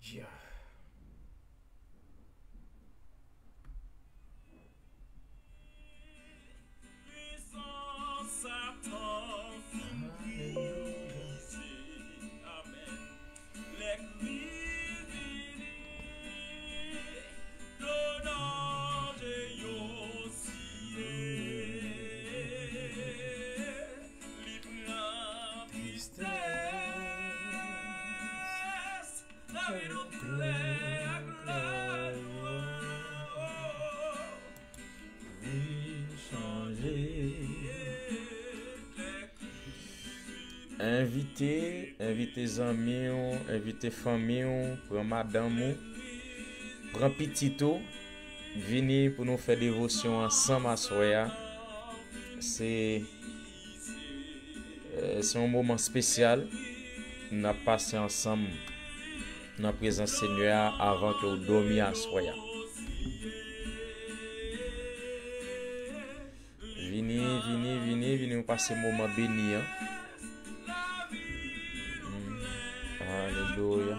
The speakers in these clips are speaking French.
Yeah. Invitez amis, invitez famille, prends madame, prends petito, venez pour nous faire dévotion ensemble à soya. C'est un moment spécial. Nous avons passé ensemble dans la présence Seigneur avant que vous dormiez à soya. Venez, nous passer un moment béni. Alléluia.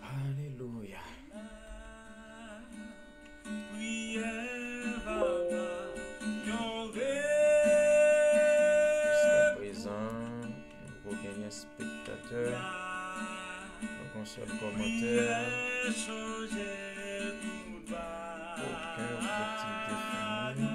Alléluia. Jusqu'à présent, nous avons un spectateur, un seul commentaire, aucun objectif défini.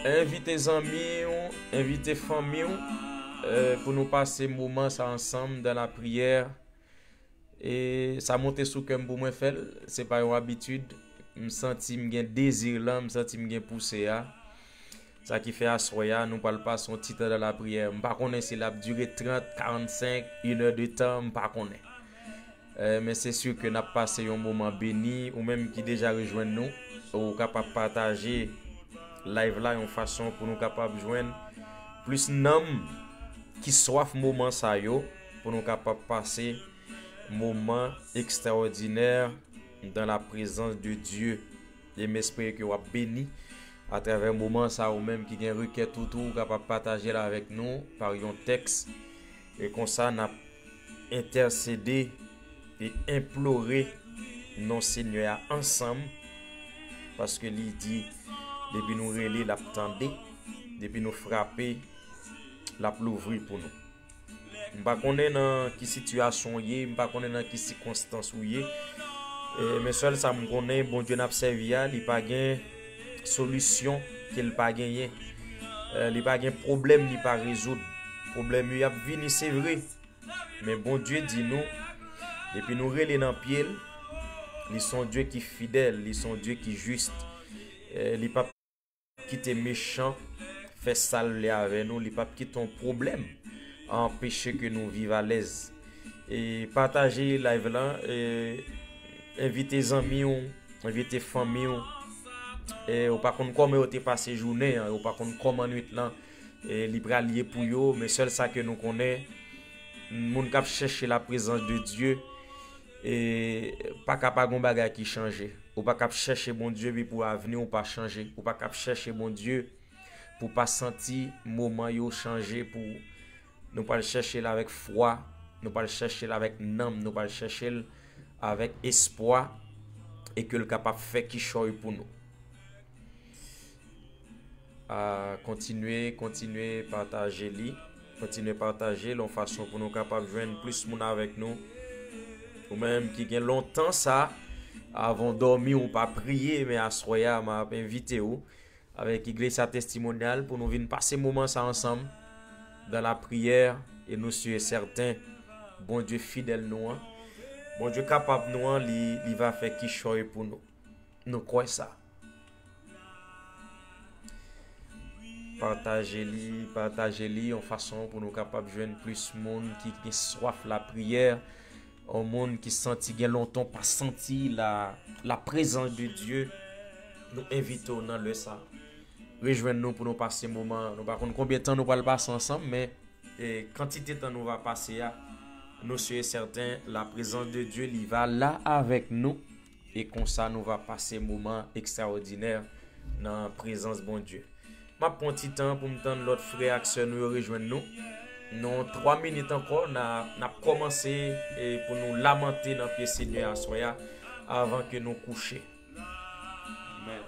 Invitez amis, invitez famille pour nous passer un moment ça ensemble dans la prière. Et ça monte sous cœur pour moi faire, c'est pas une habitude. Me senti me gen désir là, me senti me gen poussé là. Ça qui fait assoya, nous parle pas son titre dans la prière. M'pas connait si la durer 30, 45, 1 heure de temps, m'pas connait. Mais c'est sûr que n'a passé un moment béni ou même qui déjà rejoint nous ou capable partager live là en façon pour nous capable joindre plus nom qui soif moment ça yo pour nous capable passer moment extraordinaire dans la présence de Dieu. Et m'espère que vous béni à travers un moment ça ou même qui gagne requête tout capable partager là avec nous par un texte et comme ça n'a intercédé et implorer non Seigneur ensemble parce que il dit depuis nous relais l'attendait depuis nous frapper la l'ouvrir pour nous. M'pas connait dans qui situation yé, m'pas connait dans qui circonstance ou yé. Mais seul ça me connaît bon Dieu n'a servi il pas gain solution qu'il pas gagné. Il pas gain problème ni pas résoudre. Problème il a venu c'est vrai. Mais bon Dieu dit nous depuis nous relais dans pied, ils sont Dieu qui fidèle, ils sont Dieu qui juste. Il pas quitter méchant, fait sale avec nous, il pas quitter ton problème, empêcher que nous vivions à l'aise. Et partager live là, invitez amis, invitez famille, et ou pas comment vous passé journée, ou pas comment nuit là, et libre lié pour yo, mais seul ça que nous connaît, moun k'ap chercher la présence de Dieu. Et pas capable de bagage qui changer ou pas capable chercher bon Dieu pour avenir ou pas changer ou pas capable chercher bon Dieu pour pas sentir moment yo changer pour nous pas le chercher là avec foi, nous pas le chercher là avec nom, nous pas le chercher avec espoir et que le capable faire qui choy pour nous. Continuer partager li, continuer partager l'on façon pour nous capable joindre plus moun avec nous. Ou même qui gagne longtemps ça avant dormir ou pas prier mais à soya m'a invité ou avec Iglesia Testimonial pour nous venir passer moment ça ensemble dans la prière et nous sommes certains, bon Dieu fidèle nous, bon Dieu capable nous, il va faire qui choisit pour nous. Nous croyons ça. Partagez-li en façon pour nous capables de joindre plus de monde qui soif la prière, un monde qui senti bien longtemps pas senti la présence de Dieu. Nous invitons dans le ça. Rejoignez-nous pour nous passer un moment. Nous ne savons pas combien de temps nous allons passer ensemble, mais quantité de temps nous va passer, nous sommes certains, la présence de Dieu il va là avec nous. Et comme ça, nous va passer un moment extraordinaire dans la présence de bon Dieu. Je prends un petit temps pour me tendre l'autre frère et sœur nous rejoindre nous. Dans 3 minutes encore, on a commencé pour nous lamenter dans le pied Seigneur à soya avant que nous couchions. Amen.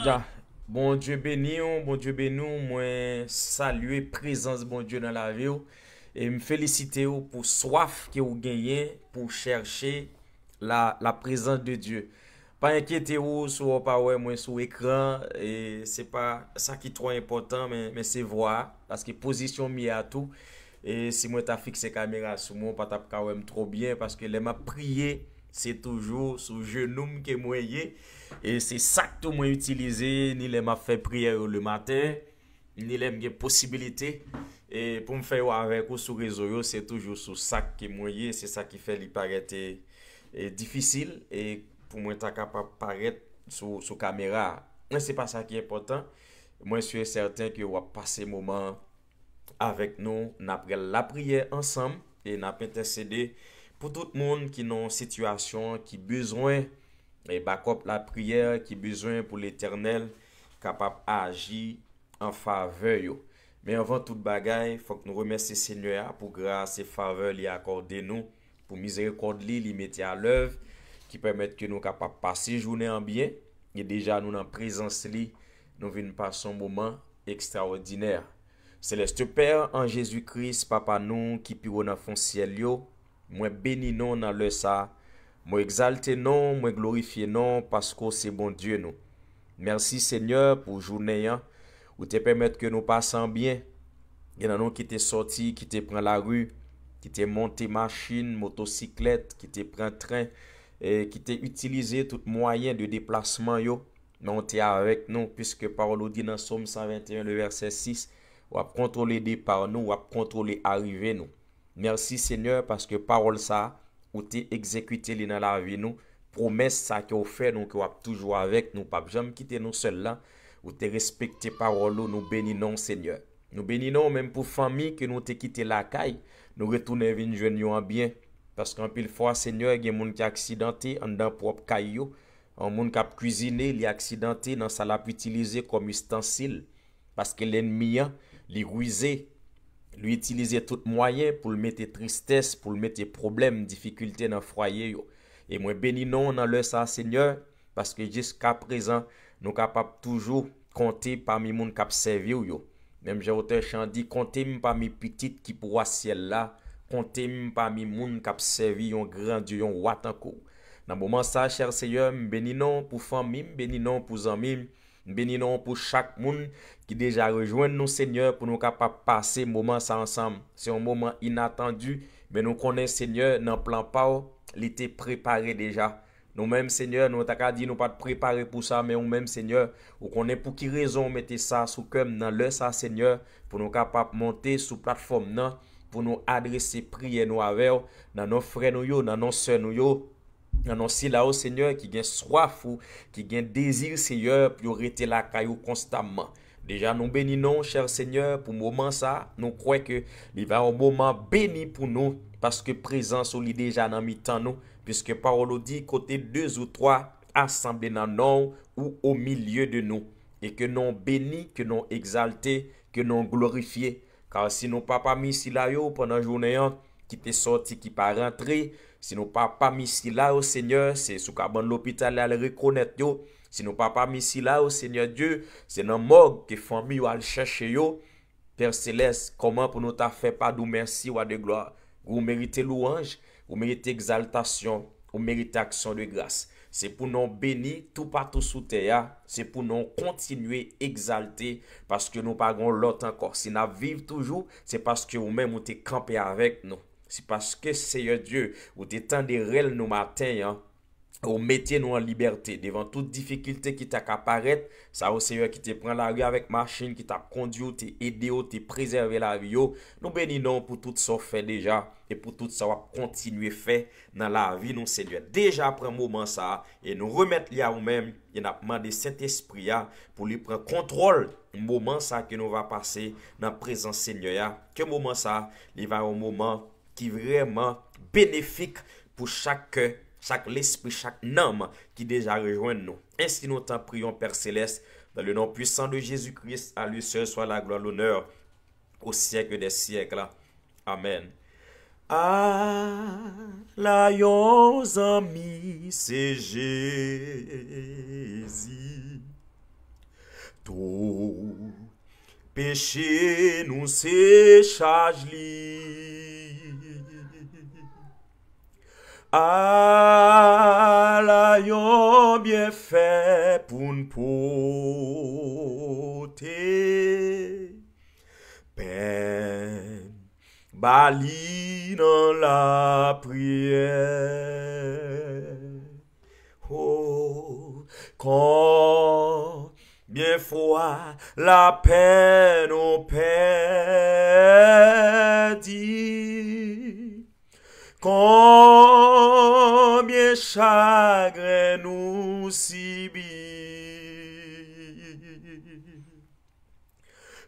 Ja, bon Dieu béni, moi saluer présence bon Dieu dans la vie et me féliciter pour soif que vous gagnez pour chercher la présence de Dieu. Pas inquiétez vous sur pas ouais moi sur écran et c'est pas ça qui est trop important mais c'est voir parce que position mi à tout et si moi t'a fixé caméra sur moi pas t'a quand même trop bien parce que les m'a prié c'est toujours sous genou que moi et c'est ça que moi utiliser ni les m'a fait prière le matin ni les bien possibilité et pour me faire avec ou sur réseau c'est toujours sous ça que moi c'est ça qui fait lui paraître difficile et pour moi être capable de paraître sur caméra. Mais c'est pas ça qui est important. Moi je suis certain que on va passer moment avec nous, après la prière ensemble et n'a intercéder pour tout le monde qui dans une situation qui besoin et backup la prière qui besoin pour l'Éternel capable d'agir en faveur yo. Mais avant toute bagaille, faut que nous remercions Seigneur pour grâce et faveur lui accordé nous pour miséricorde lui mettre à l'œuvre qui permettent que nous capables passer journée en bien et déjà nous en présence li nous venons passer un moment extraordinaire. Céleste Père en Jésus-Christ papa nous qui piro dans fond ciel yo, moi béni non dans le ça, moi exalté non, moi glorifié non parce que c'est bon Dieu nous. Merci Seigneur pour journée où te permettre que nous passions bien. Il y en a qui t'es sorti, qui te prend la rue, qui t'es monté machine, motocyclette, qui te prend train et qui t'a utilisé tout moyen de déplacement yo, mais on t'est avec nous puisque parole dit dans Somme 121 le verset 6, ou a contrôler départ nous, ou a contrôler arriver nous. Merci Seigneur parce que parole ça ou t'es exécuté dans la vie nous, promesse ça que vous fait nous que vous toujours avec nous, pas jamais quitter nous seul là, ou t'es respecté parole nous bénissons Seigneur. Nous bénissons même pour famille que nous t'ai quitté la caille, nous retourner venir joindre en bien. Parce qu'en pile fois, Seigneur, il y a des gens qui sont accidentés en dans propre caillou. Un monde qui a cuisiné, il est accidenté dans ça l'a utilisé comme ustensile. Parce que l'ennemi, il rusé, lui utilisait tout moyen pour le mettre tristesse, pour le mettre problème, difficulté dans le foyer. Et moi, béni non dans le ça, Seigneur, parce que jusqu'à présent, nous sommes capables toujours compter parmi les gens qui ont servi. Même j'ai auteur chant dit, comptez parmi les petites qui pourra ciel là. Comptez parmi les gens qui ont servi un grand Dieu, un roi encore. Dans le moment ça, cher Seigneur, béni non pour famille, béni non pour amis, béni non pour chaque monde qui déjà rejoint nous, Seigneur, pour nous capables passer moment ça ensemble. C'est un moment inattendu, mais nous connaissons, Seigneur, dans le plan pas, il était préparé déjà. Nous-mêmes, Seigneur, nous t'avons dit nous pas préparer pour ça, mais nous-mêmes, Seigneur, nous connaissons pour qui raison mettez ça sous comme dans le ça, Seigneur, pour nous capables monter sur plateforme non, pour nous adresser prier nous avec dans nos frères nous dans nos sœurs nous Annoncer là au Seigneur qui gagne soif ou qui gagne désir Seigneur pour rester là caillou constamment. Déjà nous bénissons cher Seigneur pour moment ça, nous croyons que il va un moment béni pour nous parce que présence ou déjà dans mi-temps nous puisque parole dit côté deux ou trois assemblés dans nous ou au milieu de nous et que nous bénis, que nous exaltés, que nous glorifiés car si nous pas mis ici là yo pendant la journée qui t'est sorti qui pas rentré si nous pas mis ici là au Seigneur c'est sous cabane l'hôpital à le reconnaître yo si nous pas mis ici là au Seigneur Dieu c'est dans morgue que famille va chercher yo Père céleste comment pour nous t'a fait pas de merci ou de gloire vous méritez louange vous méritez exaltation vous méritez action de grâce c'est pour nous bénir tout partout sous terre c'est pour nous continuer exalter parce que nous pas l'autre encore si nous vivons toujours c'est parce que vous-même vous êtes campé avec nous c'est parce que Seigneur Dieu vous êtes tant de réel nous matin hein, ou mettez nous en liberté devant toute difficulté qui t'a apparaître ça au Seigneur qui te prend la rue avec machine qui t'a conduit t'es aidé t'es préservé la vie nous bénissons pour tout ça fait déjà et pour tout ça va continuer fait dans la vie nous Seigneur déjà après un moment ça et nous remettre à nous-mêmes et n'a demandé Saint-Esprit pour lui prendre contrôle moment ça que nous va passer dans la présence Seigneur que moment ça il va un moment qui vraiment bénéfique pour chaque l'esprit, chaque âme qui déjà rejoint nous. Ainsi nous t'en prions, Père Céleste, dans le nom puissant de Jésus-Christ, à lui seul soit la gloire, l'honneur, au siècle des siècles. Amen. Ah, la yon ami, c'est Jésus. Tout péché nous c'est charge li. Ah, la yon bien fait pour nous porter peine, bali dans la prière. Oh, quand bien fois la peine au perdit. Combien chagrin nous subit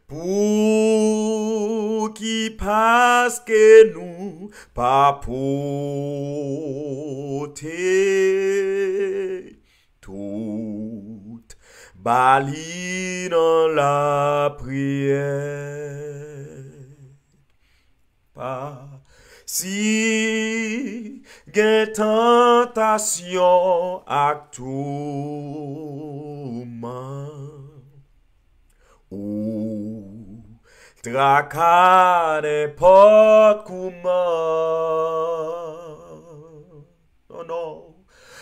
pour qui parce que nous pas porter toute bali dans la prière. Pas si gen tentation ak touman ou traka n'importe comment. Non, non,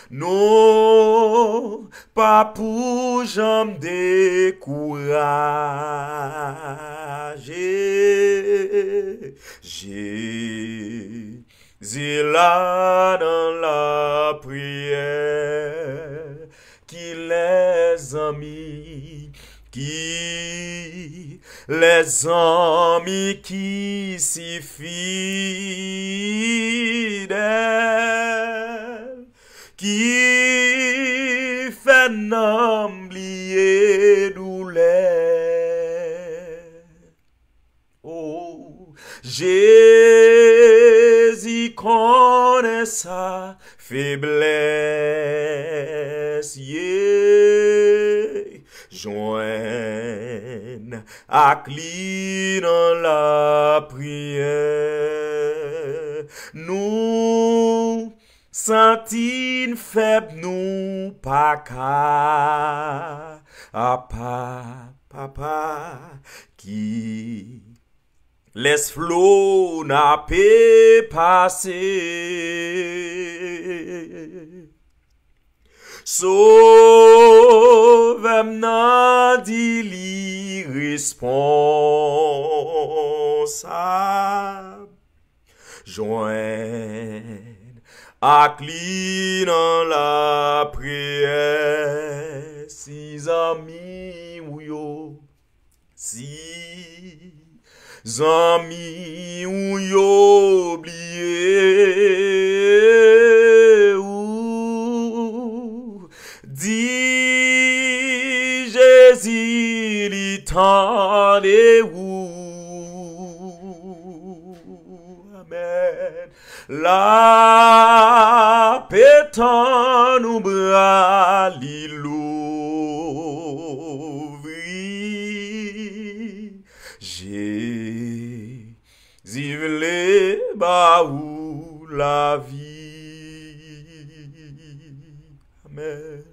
non, pas pour j'en décourager. Jésus là dans la prière, qui les amis, qui si fidèles, qui fait n'oublier douleur. Oh, Jésus connaît sa faiblesse, joigne à lui dans la prière. Nous sentons faibles, nous pas qu'à papa qui laisse flot n'a pas passer. Sauve-moi nan dit responsable. Joigne ak li dans la prière. Si amis ou yo, si amis ou yo oublié ou Jésus, il tendez vous. Amen. La pétan nous bras l'ouvri. Jésus vle ba ou la vie. Amen.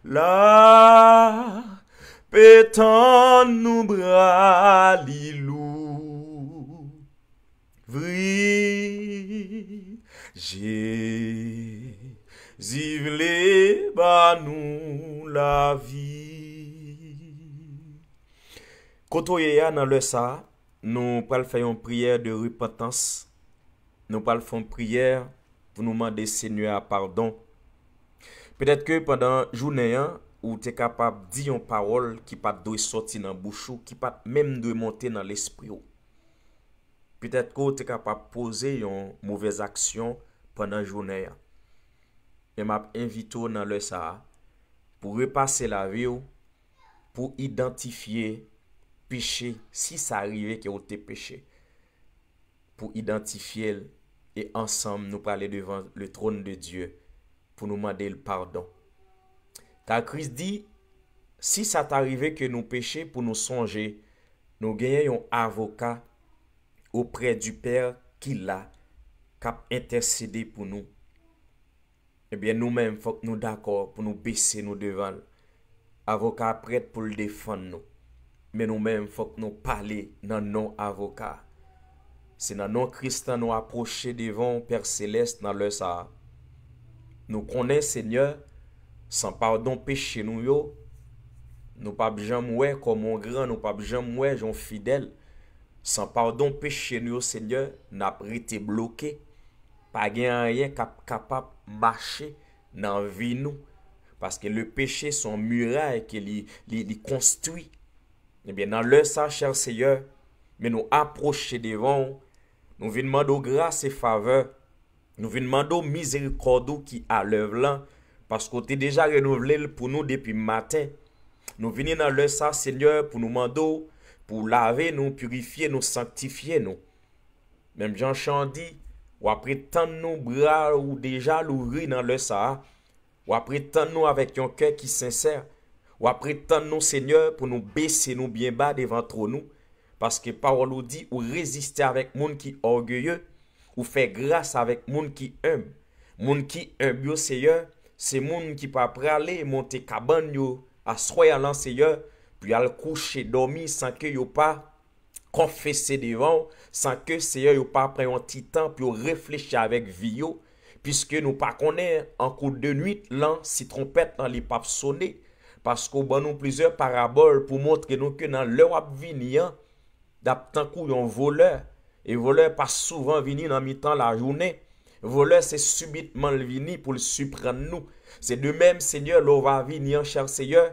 La pétan nous bras l'ouvri. Jésus vle ba nous la vie. Kotoye ya dans le ça, nous pral faire une prière de repentance. Nous pral faire une prière pour nous demander Seigneur pardon. Peut-être que pendant journée ou tu es capable de dire une parole qui pas doit sortir dans bouche qui pas même doit monter dans l'esprit. Peut-être que tu es capable de poser une mauvaise action pendant journée. Mais m'a invité dans le ça pour repasser la vie pour identifier péché si ça arrive que vous te péché. Pour identifier et ensemble nous parler devant le trône de Dieu pour nous demander le pardon. Car Christ dit, si ça t'arrive que nous péchons pour nous songer, nous gagnons un avocat auprès du Père qui l'a, cap intercédé pour nous. Eh bien, nous-mêmes, il faut que nous d'accord pour nous baisser nous devant. Avocat prêt pour le défendre nous. Mais nous-mêmes, il faut que nous parlions dans nos avocats. C'est dans nos Christ nous approcher devant Père Céleste dans le ça. Nous connaissons Seigneur, sans pardon péché nous yo. Nous pas jamais ouais comme un grand, nous pas jamais ouais gens fidèles. Sans pardon péché nous Seigneur, n'a été bloqué. Pas rien capable marcher dans vie nous parce que le péché son muraille qu'il construit. Eh bien dans le ça cher Seigneur, mais nous approcher devant, nous venons demander grâce et faveur. Nous venons demander miséricorde qui a l'œuvre là parce qu'on t'est déjà renouvelé pour nous depuis matin. Nous venons dans le ça Seigneur pour nous demander pour laver nous, purifier nous, sanctifier nous. Même Jean Chan dit ou après tant nous bras ou déjà l'ouvrir dans le ça, ou après tant nous avec un cœur qui sincère, ou après tant nous Seigneur pour nous baisser nous bien bas devant nous, parce que parole nous dit ou résister avec monde qui orgueilleux, ou faire grâce avec monde qui humble. Monde qui humble Seigneur, c'est monde qui pas praler monter cabane yo, asseoir à Seigneur, puis al coucher dormir sans que yo pas confesser devant, sans que Seigneur yo pas prendre un petit temps pour réfléchir avec vie yo, puisque nous pas connaît en cours de nuit là si trompette dans les papes sonner parce qu'on ban nous plusieurs paraboles pour montrer nous que dans l'heure à venir d'aptant coup un voleur et voleur pas souvent venir dans mi-temps la journée. Voleur c'est subitement le venir pour le surprendre nous. C'est de même Seigneur l'on va venir cher Seigneur.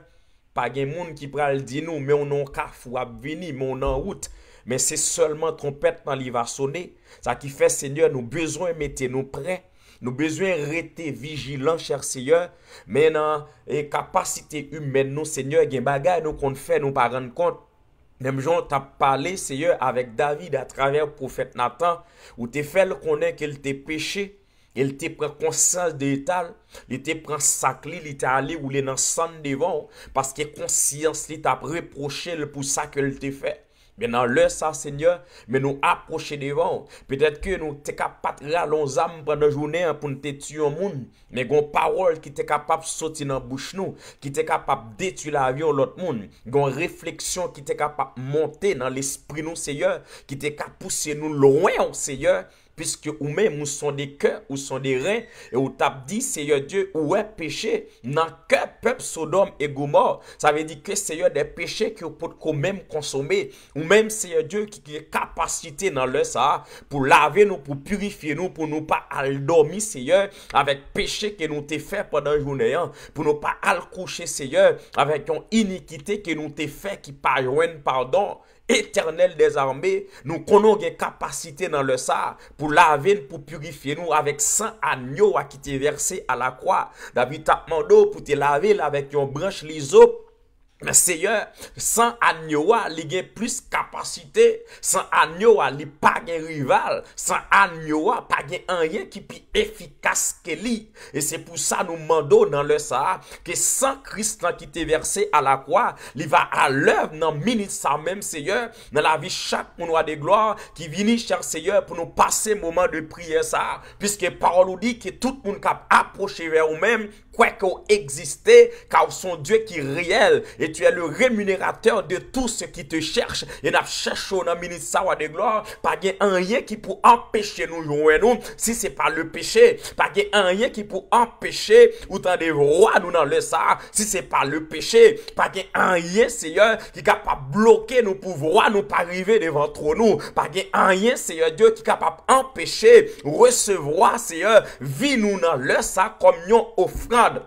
Pas gen moun qui pral di nous mais on non kaf ou a venir mais on en route. Mais c'est seulement trompette quand il va sonner. Ça qui fait Seigneur nous besoin mettre nous prêts. Nous besoin rester vigilants cher Seigneur. Mais dans les capacités humaines nous Seigneur gen bagay nous qu'on fait nous pas rendre compte. Même Jean t'a parlé Seigneur avec David à travers le prophète Nathan où t'es fait le connaître qu'il t'est péché. Il te prend conscience de l'état, il te prend sac, il t'a allé ou dans sang devant parce que conscience il t'a reproché pour ça que il t'a fait. Mais dans l'heure ça Seigneur, mais nous approcher devant. Peut-être que nous t'es capable de rallonger âme pendant la journée pour nous tuer un monde, mais gon parole qui t'es capable de sortir dans bouche nous, qui t'es capable de détruire la vie de l'autre monde, gon réflexion qui t'es capable de monter dans l'esprit nous Seigneur, qui t'es capable de pousser nous loin Seigneur. Puisque ou même nous sont des cœurs, ou sont des reins, et ou t'as dit, Seigneur Dieu, où est péché, dans cœur peuple Sodome et Gomorrhe. Ça veut dire que Seigneur des péchés que peut quand même consommer, ou même Seigneur Dieu qui a capacité dans le ça, pour laver nous, pour purifier nous, pour nous pas aller dormir, Seigneur, avec péché que nous t'ai fait pendant la journée, pour nous pas aller coucher, Seigneur, avec une iniquité que nous t'ai fait qui pas joindre pardon. Éternel des armées, nous connaissons une capacité dans le ça pour laver, pour purifier nous avec sang agneau qui t'est versé à la croix. David t'a demandé pour te laver avec une branche l'hysope Mais Seigneur, sans agneau, il y a plus capacité. Sans agneau, il n'y a pas de rival. Sans agneau, pas de rien qui est plus efficace que lui. Et c'est pour ça nous demandons dans le ça que sans Christ qui t'est versé à la croix, il va à l'œuvre dans minute ça même, Seigneur, dans la vie chaque monde de gloire qui vient, cher Seigneur, pour nous passer moment de prière ça. Puisque parole nous dit que tout le monde qui approché vers nous-mêmes, quoi qu'on existe, car son Dieu qui est réel. Et tu es le rémunérateur de tout ce qui te cherche. Et nous cherchons dans le ministère de gloire, pas de rien qui peut empêcher nous jouer nous, si c'est pas le péché. Pas de rien qui peut empêcher ou t'en des rois nous dans le ça, si c'est pas le péché. Pas de rien, Seigneur, qui est capable de bloquer nos pouvoirs, nous pas arriver devant trop nous. Pas de rien, Seigneur Dieu, qui est capable d'empêcher, recevoir, Seigneur, vie nous dans le ça comme une offrande.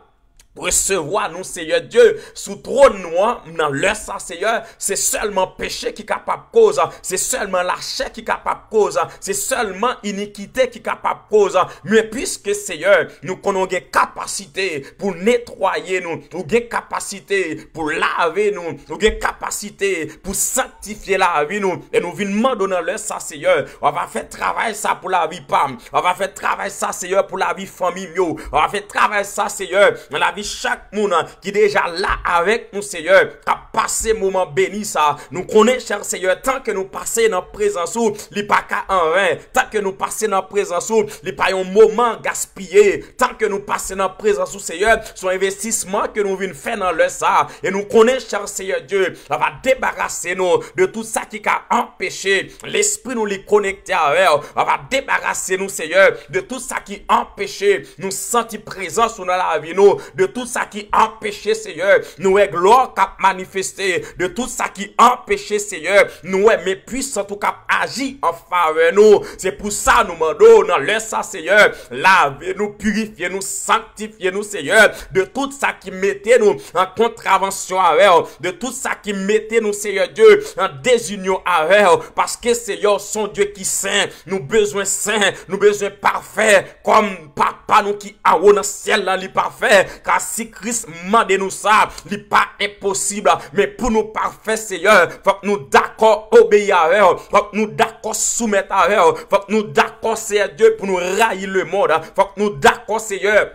Recevoir nous, Seigneur Dieu, sous trône noir, dans leur sang, Seigneur, c'est seulement péché qui est capable de cause, c'est seulement la chair qui est capable de cause, c'est seulement iniquité qui est capable de cause. Mais puisque, Seigneur, nous avons une capacité pour nettoyer nous, nous avons une capacité pour laver nous, nous avons une capacité pour sanctifier la vie nous, et nous venons demander dans leur sang, Seigneur, on va faire travail ça pour la vie PAM, on va faire travail ça, Seigneur, pour la vie famille, on va faire travail ça, Seigneur, dans la vie chaque monde qui est déjà là avec nous, Seigneur, a passé moment béni ça. Nous connaissons, cher Seigneur, tant que nous passons dans la présence où, il n'y a pas qu'à en vain. Tant que nous passons dans la présence où, il n'y a pas un moment gaspillé. Tant que nous passons dans la présence où, Seigneur, son investissement que nous venons faire dans le ça. Et nous connaissons, cher Seigneur Dieu, on va débarrasser nous de tout ça qui a empêché l'esprit nous les connecter avec. On va débarrasser nous, Seigneur, de tout ça qui empêché nous sentir présence dans la vie nous, de tout ça qui empêchait, Seigneur, nous est gloire qui a manifesté, de tout ça qui empêchait, Seigneur, nous est mes puissants tout cap agir en faveur nous. C'est pour ça nous demandons dans le ça, Seigneur, lavez-nous, purifiez-nous, sanctifiez-nous, Seigneur, de tout ça qui mettait nous en contravention avec, de tout ça qui mettait nous, Seigneur Dieu, en désunion avec, parce que, Seigneur, son Dieu qui saint, nous besoin saint, nous besoin parfait, comme papa nous qui a dans le ciel là, il parfait, car si Christ mande nous ça, il n'est pas impossible. Mais pour nous parfaire, Seigneur, faut que nous d'accord obéir à eux, faut que nous d'accord soumettre à eux, faut que nous d'accord, Seigneur Dieu, pour nous railler le monde, faut que nous d'accord, Seigneur,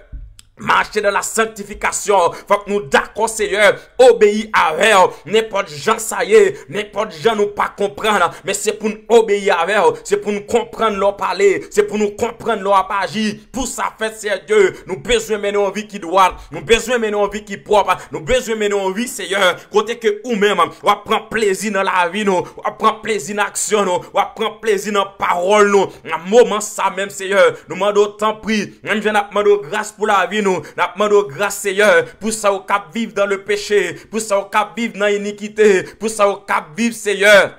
marcher dans la sanctification. Faut que nous d'accord, Seigneur, obéir à eux. N'importe gens ça y est, n'importe gens nous pas comprendre, mais c'est pour nous obéir à eux, c'est pour nous comprendre leur parler, c'est pour nous comprendre leur agir. Pour ça fait, Seigneur Dieu, nous besoin mener une vie qui doit, nous besoin mener une vie qui propre, nous besoin mener une vie, Seigneur, côté que ou même, on va prendre plaisir dans la vie, nous, on va prendre plaisir dans l'action, nous, on va prendre plaisir dans la parole, nous. Un moment ça même, Seigneur, nous demandons tant prix, même je demandons grâce pour la vie, nous demandons grâce, Seigneur, pour ça au cap vivre dans le péché, pour ça au cap vivre dans l'iniquité, pour ça au cap vivre, Seigneur,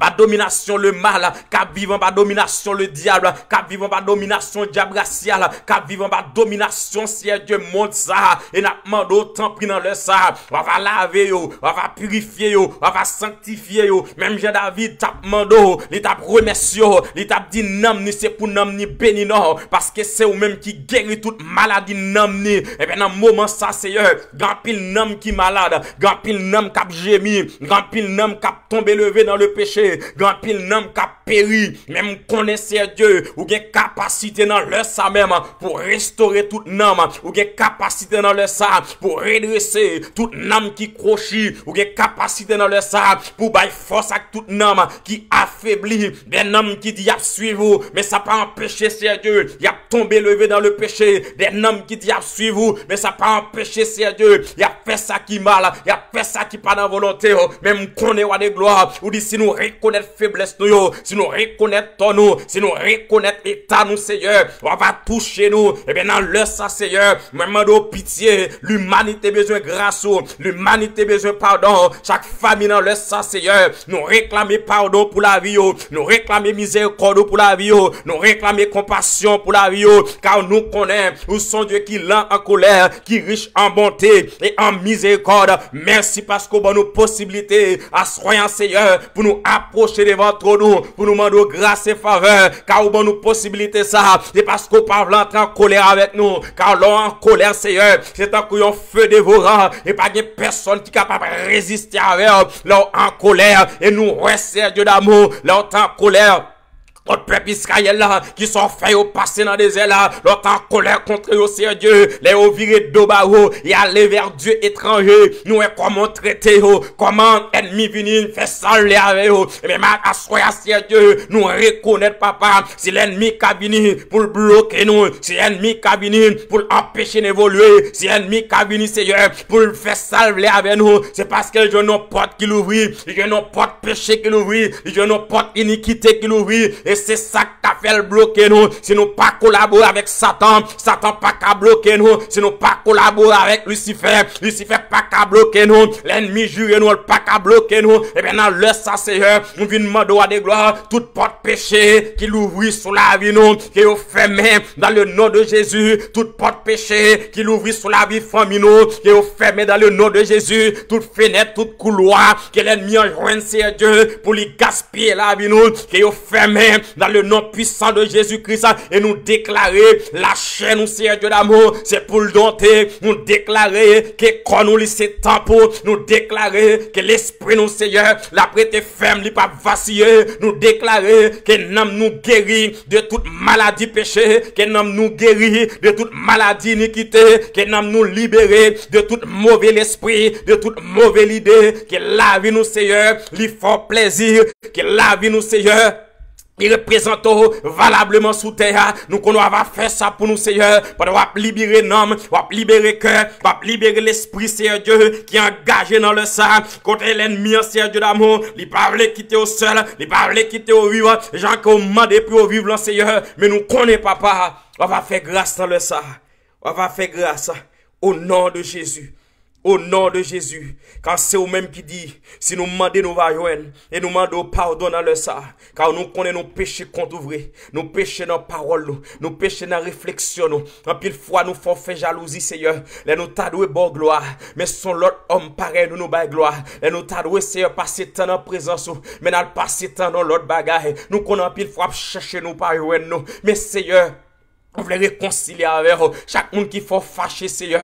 pas domination le mal, cap vivant pas domination le diable, cap vivant pas domination diable racial, cap vivant pas domination Seigneur Dieu monde ça, et n'a demandé autant pris dans le ça, on va laver yo, on va purifier yo, on va sanctifier yo, même Jean David t'a demandé, il t'a remercié yo, il t'a dit non ni c'est pour non ni béni non, parce que c'est ou même qui guérit toute maladie non ni, et bien dans moment ça Seigneur, grand pile nom qui malade, grand pile nom qui a gémi, grand pile nom qui a tombé levé dans le péché, grand pile nom qui a péri, même connaisseur Dieu, ou gen capacité dans le ça même pour restaurer toute nom, ou gen capacité dans le ça pour redresser toute nom qui crochit, ou gen capacité dans le ça pour bailler force à toute nom qui affaiblit, des noms qui dit à suivre, mais ça pas empêcher Seigneur Dieu, il a tombé levé dans le péché, des noms qui dit à suivre, mais ça pas empêcher Seigneur Dieu, il a fait ça qui mal, il a fait ça qui pas dans volonté, même connaît wa de gloire, ou dit si nous reconnaître faiblesse nous, si nous reconnaître ton nous, si nous reconnaître état nous Seigneur, on va toucher nous, et bien dans le ça Seigneur, même de pitié, l'humanité besoin grâce, l'humanité besoin pardon, chaque famille dans le ça Seigneur, nous réclamer pardon pour la vie, nous réclamer miséricorde pour la vie, nous réclamer compassion pour la vie, car nous connaissons, nous sommes Dieu qui lent en colère, qui riche en bonté et en miséricorde. Merci parce qu'on a nos possibilités à soigner Seigneur, pour nous apprendre approcher devant nous pour nous demander grâce et faveur, car nous nous possibilité ça, c'est parce qu'on parle entrer en colère avec nous, car l'on en colère, Seigneur, c'est un coup un feu dévorant, et pas de personne qui est capable de résister avec, l'on en colère, et nous, ouais, Seigneur Dieu d'amour, l'on en colère. Notre peuple Israël là, qui sont faits au passé dans le désert là, l'autre en colère contre eux, Seigneur Dieu, les ont viré d'Obao, et aller vers Dieu étranger, nous, comment traiter eux, comment ennemi venir faire saler avec eux, et même à soi, Seigneur Dieu, nous reconnaître, papa, c'est l'ennemi qui a venu pour bloquer nous, c'est l'ennemi qui a venu pour empêcher d'évoluer, c'est l'ennemi qui a venu, Seigneur, pour faire saler avec nous, c'est parce que je n'ai pas qui l'ouvre, je n'ai pas de péché qui l'ouvre, je n'ai pas d'iniquité qui l'ouvre, et c'est ça qui a fait le bloquer nous. Si nous pas collaborer avec Satan, Satan pas qu'à bloquer nous. Si nous pas collaborer avec Lucifer, Lucifer pas qu'à bloquer nous. L'ennemi jure nous pas qu'à bloquer nous. Et bien dans le ça Seigneur, nous venons demander à des gloires toute porte péché qui l'ouvre sur la vie nous, qui est fermé dans le nom de Jésus. Toute porte péché qui l'ouvre sur la vie famille nous, qui est fermé dans le nom de Jésus. Toute fenêtre, toute couloir que l'ennemi a joint Seigneur Dieu pour lui gaspiller la vie nous, qui est fermé dans le nom puissant de Jésus-Christ, et nous déclarer la chaîne, nous, Seigneur Dieu d'amour, c'est pour le dompter, nous déclarer que quand nous laissons temps pour, nous déclarer que l'esprit, nous, Seigneur, la prête ferme, il pas vaciller, nous déclarer que nous guérit de toute maladie péché, que nous guérit de toute maladie iniquité, que nous libérer de tout mauvais esprit, de toute mauvaise idée, que la vie, nous, Seigneur, lui fait plaisir, que la vie, nous, Seigneur, il représente valablement sous terre. Nous qu'on va faire ça pour nous, Seigneur. Pour nous libérer l'homme, pour libérer cœur, pour libérer l'esprit, Seigneur Dieu, qui est engagé dans le sang. Contre l'ennemi, Seigneur Dieu d'amour. Il parle quitter au seul, il parle quitter au vivant. Les gens qui ont demandé pour vivre, Seigneur. Mais nous connaissons, papa. On va faire grâce dans le sang. On va faire grâce au nom de Jésus. Au nom de Jésus, car c'est vous-même qui dit, si nous demandons, nous va joindre, et nous demandons pardon dans le sang, car nous connaissons nos péchés contre vrai, nos péchés dans la parole, nos péchés dans la réflexion, en pile fois nous faisons faire jalousie, Seigneur, les nous t'adouer bon gloire, mais son l'autre homme pareil, nous bail gloire, les nous t'adouer, Seigneur, passer temps dans la présence, mais nous passer temps dans l'autre bagaille, nous connaissons en pile fois chercher nous par joindre nous, mais Seigneur, on veut réconcilier avec chaque monde qui faut fâcher, Seigneur.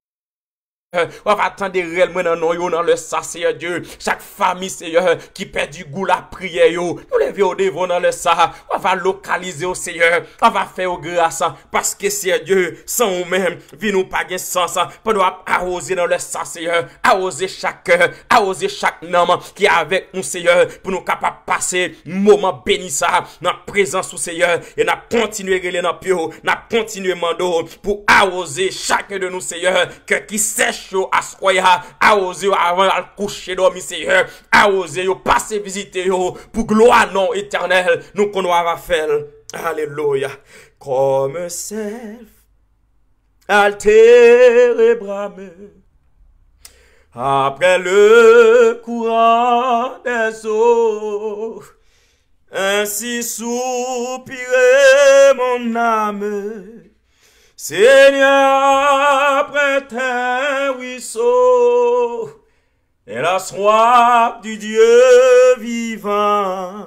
On va attendre réellement dans le sang, Seigneur Dieu. Chaque famille, Seigneur, qui perd du goût la prière, nous levons au devant dans le sang. On va localiser au Seigneur. On va faire grâce. Parce que, Seigneur Dieu, sans nous-mêmes, vie nous pas de sens. Pour nous arroser dans le sang, Seigneur. Arroser chaque cœur, arroser chaque âme qui est avec nous, Seigneur. Pour nous capables de passer moment béni ça, dans la présence du Seigneur. Et nous continuer à aller dans le pied. Nous continuer à demander pour arroser chacun de nous, Seigneur. Que qui sèche à soya, à oser avant de coucher dormir, Seigneur, à oser passer visiter pour gloire non éternelle, nous qu'on va faire. Alléluia. Comme self, altéré bramé, après le courant des eaux, ainsi soupirait mon âme. Seigneur, après tes ruisseaux, et la soif du Dieu vivant,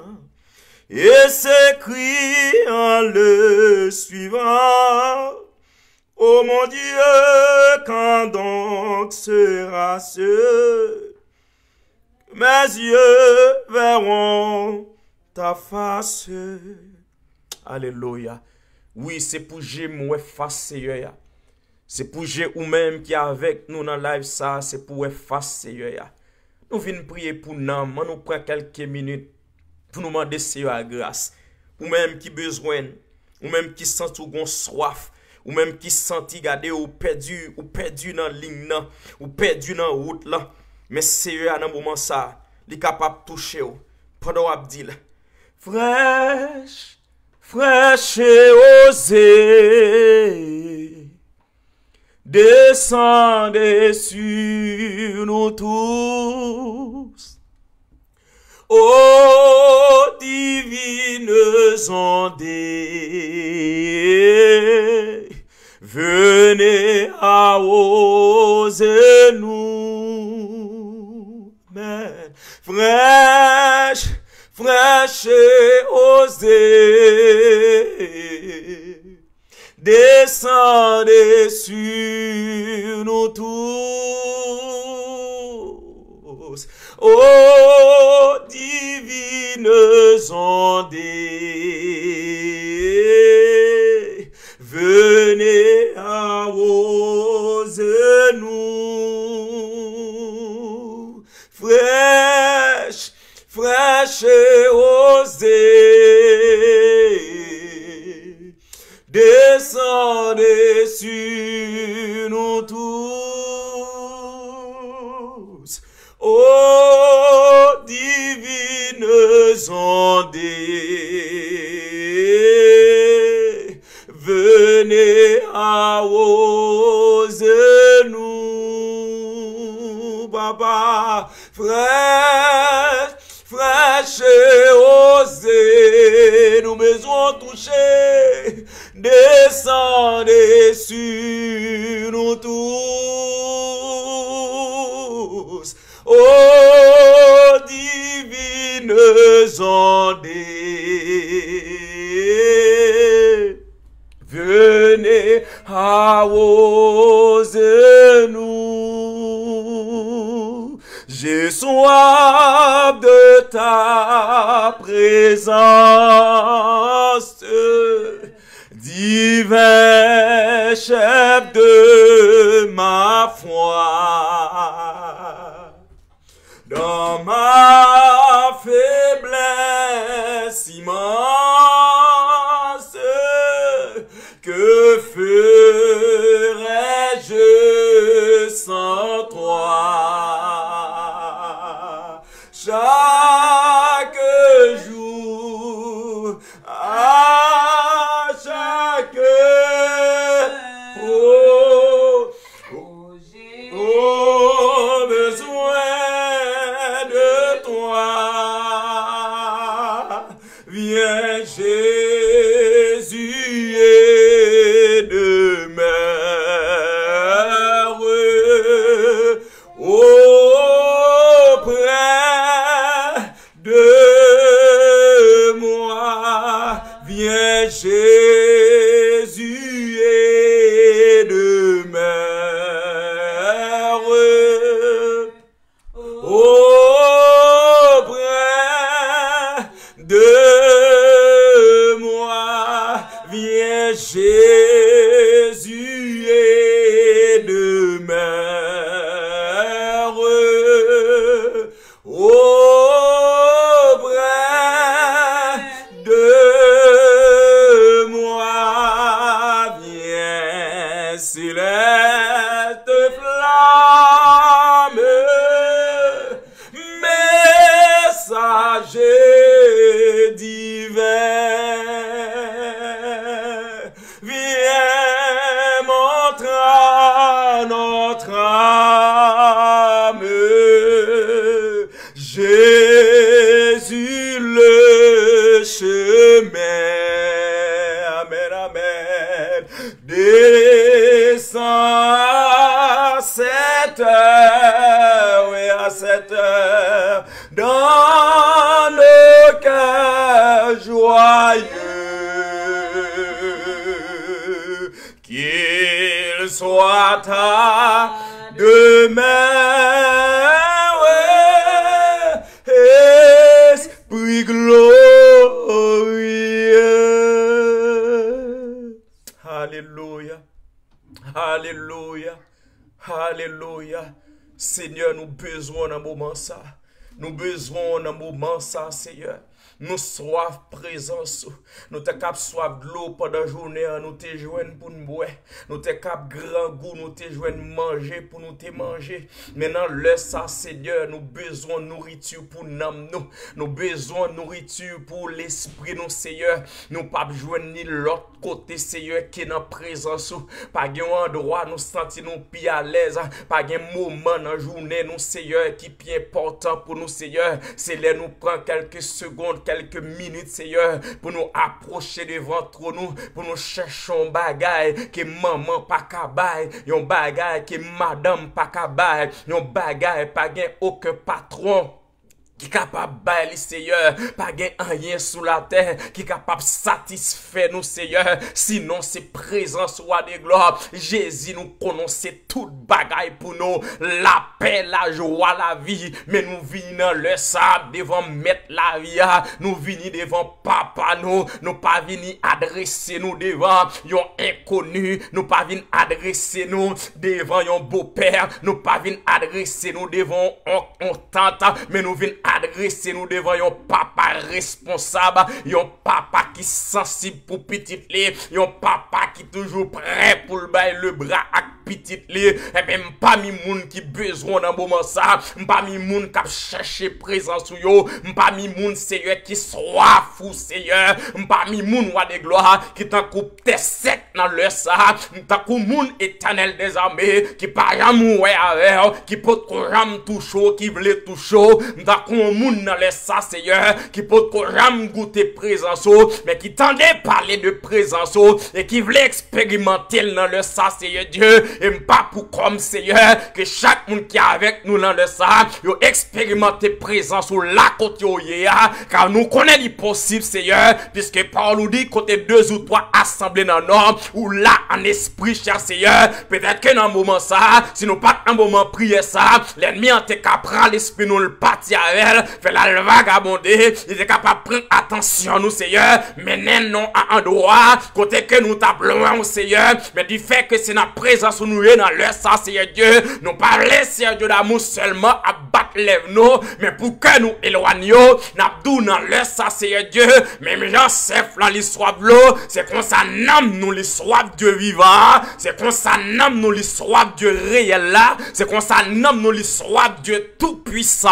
et s'écrit en le suivant, ô mon Dieu, quand donc sera ce, mes yeux verront ta face. Alléluia. Oui, c'est pour Dieu moi face Seigneur. C'est pour Dieu ou même qui est avec nous dans live ça, c'est pour face Seigneur. Nous venons prier pour nous, nous prend quelques minutes pour nous demander Seigneur grâce. Ou même qui besoin, ou même qui sent ou gon soif, ou même qui senti garder ou perdu dans ligne là, ou perdu dans route là. Mais Seigneur dans moment ça, il est capable de toucher ou pendant Abdil. Fraîche et osée, descendez sur nous tous, ô divines ondées, venez arroser nous, mais fraîche et osée, descendez sur nous tous. Ô divines ondées, venez arroser nous, fraîche et osée, descendez sur nous tous. Ô divines ondées, venez arroser nous, papa, fraîche et osée, nous besoin toucher, descendez sur nous tous. Ô divines ondées, venez arroser nous. J'ai soif de ta présence, divin chef de ma foi. Dans ma faiblesse immense, que ferais-je sans toi? Chaque jour, à chaque besoin de toi. Viens Jésus et demeure auprès de moi. Viens Jésus et demeure auprès de moi. Viens Jésus et demeure auprès de moi. Viens céleste flamme, messager divin, viens montrer notre âme, Jésus le chemin. Amen, amen. Descends à cette heure, oui, à cette heure, dans nos cœurs joyeux, qu'il soit ta demeure, Esprit glorieux. Alléluia, alléluia, alléluia. Seigneur, nous besoin d'un moment ça. Nous besoin d'un moment ça, Seigneur. Nous soif présence. Nous te cap soif de l'eau pendant la journée. Nous te joignent pour nous boire. Nous te cap grand goût. Nous te joignent manger pour nous te manger. Maintenant, le ça, Seigneur, nous besoin de nourriture pour nous. Nous besoin de nourriture pour l'esprit, nous, Seigneur. Nous pas joindre ni l'autre côté, Seigneur, qui est dans la présence. Pas un endroit, nous sentir nous plus à l'aise. Pas un moment dans la journée, nous, Seigneur, qui est important pour nous, Seigneur. C'est là nous prend quelques secondes, quelques minutes, Seigneur, pour nous approcher devant nous, pour nous chercher un bagage que maman pas kabay, un bagage que madame pas kabay, un bagage pas gain aucun patron qui capable bailler Seigneur, pas gain rien sous la terre, qui capable satisfaire nous Seigneur, sinon c'est présence roi de gloire. Jésus nous connaissons toute bagaille pour nous, la paix, la joie, la vie, mais nous venons le sable devant mettre la vie, nous venons devant papa nous pas venir adresser nous devant yon inconnu, nous pas venir adresser nous devant yon beau-père, nous pas venir adresser nous devant on tante, mais nous venons adresser nous devant yon papa responsable, yon papa qui sensible pour petit lait, yon papa qui toujours prêt pour le bras à petit lait, et même pas mi moun qui besoin dans moment ça, pas mi moun qui chercher présence ou yo, pas mi moun Seigneur qui soif ou Seigneur, pas mi moun roi de gloire qui t'en coupe tes sec dans le ça, t'en coupe moun éternel des armées qui pas jamais ouais avec, qui peut jamais tout chaud, qui veut tout chaud, t'en coupe moun dans le ça Seigneur, qui peut jamais goûter présence mais qui tendait parler de présence et qui voulait expérimenter dans le ça Seigneur Dieu, et pas pour comme Seigneur que chaque monde qui est avec nous dans le ça, yo expérimenter présence ou la côté car nous connaissons l'impossible Seigneur, puisque Paul nous dit côté 2 ou 3 assemblés dans l'homme ou là en esprit cher Seigneur, peut-être que dans un moment ça, si nous pas un moment prier ça, l'ennemi en te capable l'esprit nous le parti avec, fait la vagabonder, il est capable de prendre attention nous Seigneur, mais non à endroit côté que nous tablons Seigneur, mais du fait que c'est notre présence où nous est dans leur ça Seigneur Dieu, nous pas laisser Dieu d'amour seulement à battre lève nous, mais pour que nous éloignions, n'abdou dans leur ça Seigneur Dieu, même Jean-Sef là l'histoire de l'eau, c'est qu'on ça nomme nous l'histoire Dieu vivant, c'est qu'on ça nomme nous l'histoire Dieu réel là, c'est qu'on ça nomme nous l'histoire Dieu tout puissant,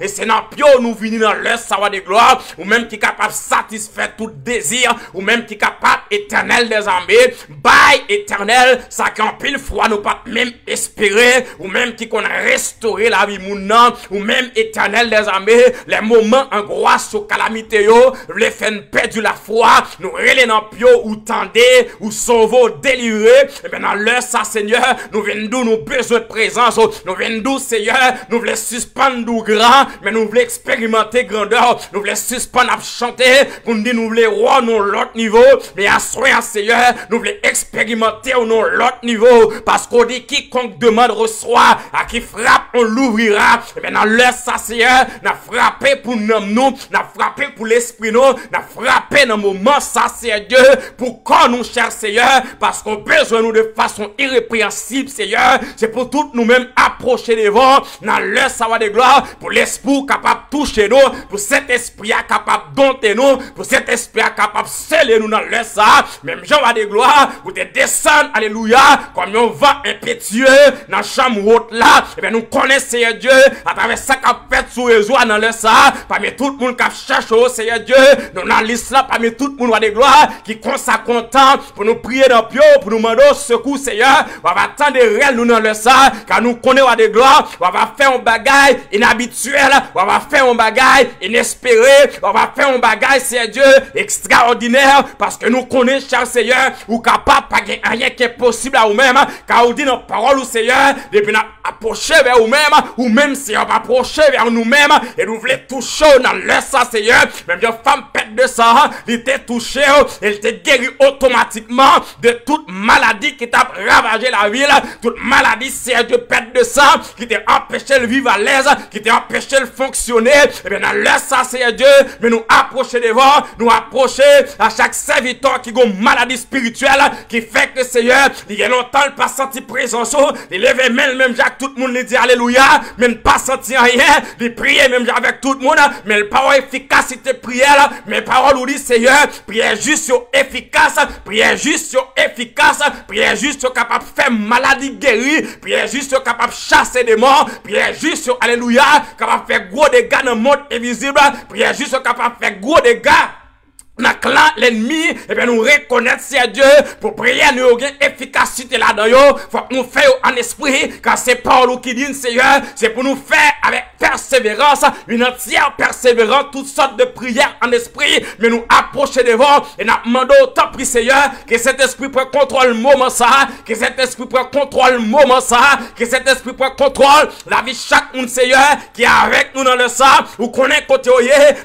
et c'est dans pio nous venons dans leur savoir de gloire, ou même qui est capable de satisfaire tout désir, ou même qui est capable éternel des armées, bail éternel, ça qu'en pile fois nous pas même espérer, ou même qui qu'on restaurer la vie mounant, ou même éternel des armées, les moments angoisse ou calamité yo, les faire perdre la foi, nous relais dans pio ou tendez, ou sauver, délivrer, et bien dans l'heure ça Seigneur, nous venons d'où nous besoin de présence, nous venons d'où Seigneur, nous voulons suspendre nous grand, mais nous voulons expérimenter grandeur, nous voulons suspendre à chanter, pour nous dire nous voulons roi nous l'autre niveau, mais à soin Seigneur, nous voulons expérimenter au nous l'autre niveau, parce qu'on dit quiconque demande reçoit, à qui frappe on l'ouvrira, et bien dans l'heure ça Seigneur, n'a frappé pour nous, n'a frappé pour l'esprit nous, n'a frappé dans le moment ça Seigneur Dieu, pour qu'on nous cherche Seigneur, parce qu'on besoin nous de façon irrépréhensible Seigneur, c'est pour toutes nous-mêmes approcher devant, dans l'heure ça va de gloire, pour l'esprit capable de toucher nous, pour cet esprit capable de dompter nous, pour cet esprit capable de sceller nous dans l'heure ça, même Jean va de gloire, pour te descendre, alléluia, comme un vent impétueux, dans la chambre haute là, et bien nous connaissons Seigneur Dieu, à travers ça qu'a fait sous réseau dans l'heure ça, parmi tout le monde qui cherche au Seigneur Dieu, nous dans liste là, parmi tout le monde va de gloire, qui consacre content, pour nous prier dans Pio, pour nous demander secours Seigneur, on va attendre réel nous dans l'heure ça, car nous connaissons de gloire, on va faire un bagage inhabituel, on va faire un bagage inespéré, on va faire un bagage Seigneur Dieu, extraordinaire, parce que nous connaissons cher Seigneur, ou capable pas rien qui est possible à vous-même, car on dit dans parole au Seigneur, depuis nous approcher vers vous-même, ou même si on va approcher vers nous-mêmes, et nous voulons toucher dans l'heure ça Seigneur, même une femme pète de sang, il était touché, elle était guérie automatiquement de toute maladie qui t'a ravagé la ville, toute maladie Seigneur Dieu pète de sang, qui t'a empêché de vivre à l'aise, qui t'a empêché de fonctionner, et bien dans l'heure ça Seigneur Dieu, mais nous approcher devant, nous approcher à chaque serviteur qui a une maladie spirituelle, qui fait que Seigneur, il y a longtemps il pas senti présence, il levait même Jacques, tout le monde lui dit alléluia, même pas senti rien, il priait même avec tout le monde, mais le parole efficacité prière, mais parole nous dit Seigneur, prière juste sur efficace, prière juste sur efficace, prière juste sur capable de faire maladie guérie, prière juste sur capable de chasser des morts, prière juste sur alléluia, capable de faire gros dégâts dans le monde invisible, prière juste sur capable de faire gros dégâts dans le clan l'ennemi, et bien nous reconnaître c'est Dieu pour prier nous avons efficacité là-dedans yo, faut que nous fassions en esprit car c'est Paul qui dit Seigneur, c'est pour nous faire avec persévérance, une entière persévérance, toutes sortes de prières en esprit, mais nous approcher devant et nous demandons autant prie Seigneur que cet esprit prend contrôle moment ça, que cet esprit prend contrôle moment ça, que cet esprit prend contrôle la vie chaque monde Seigneur qui est avec nous dans le sang, ou connaît côté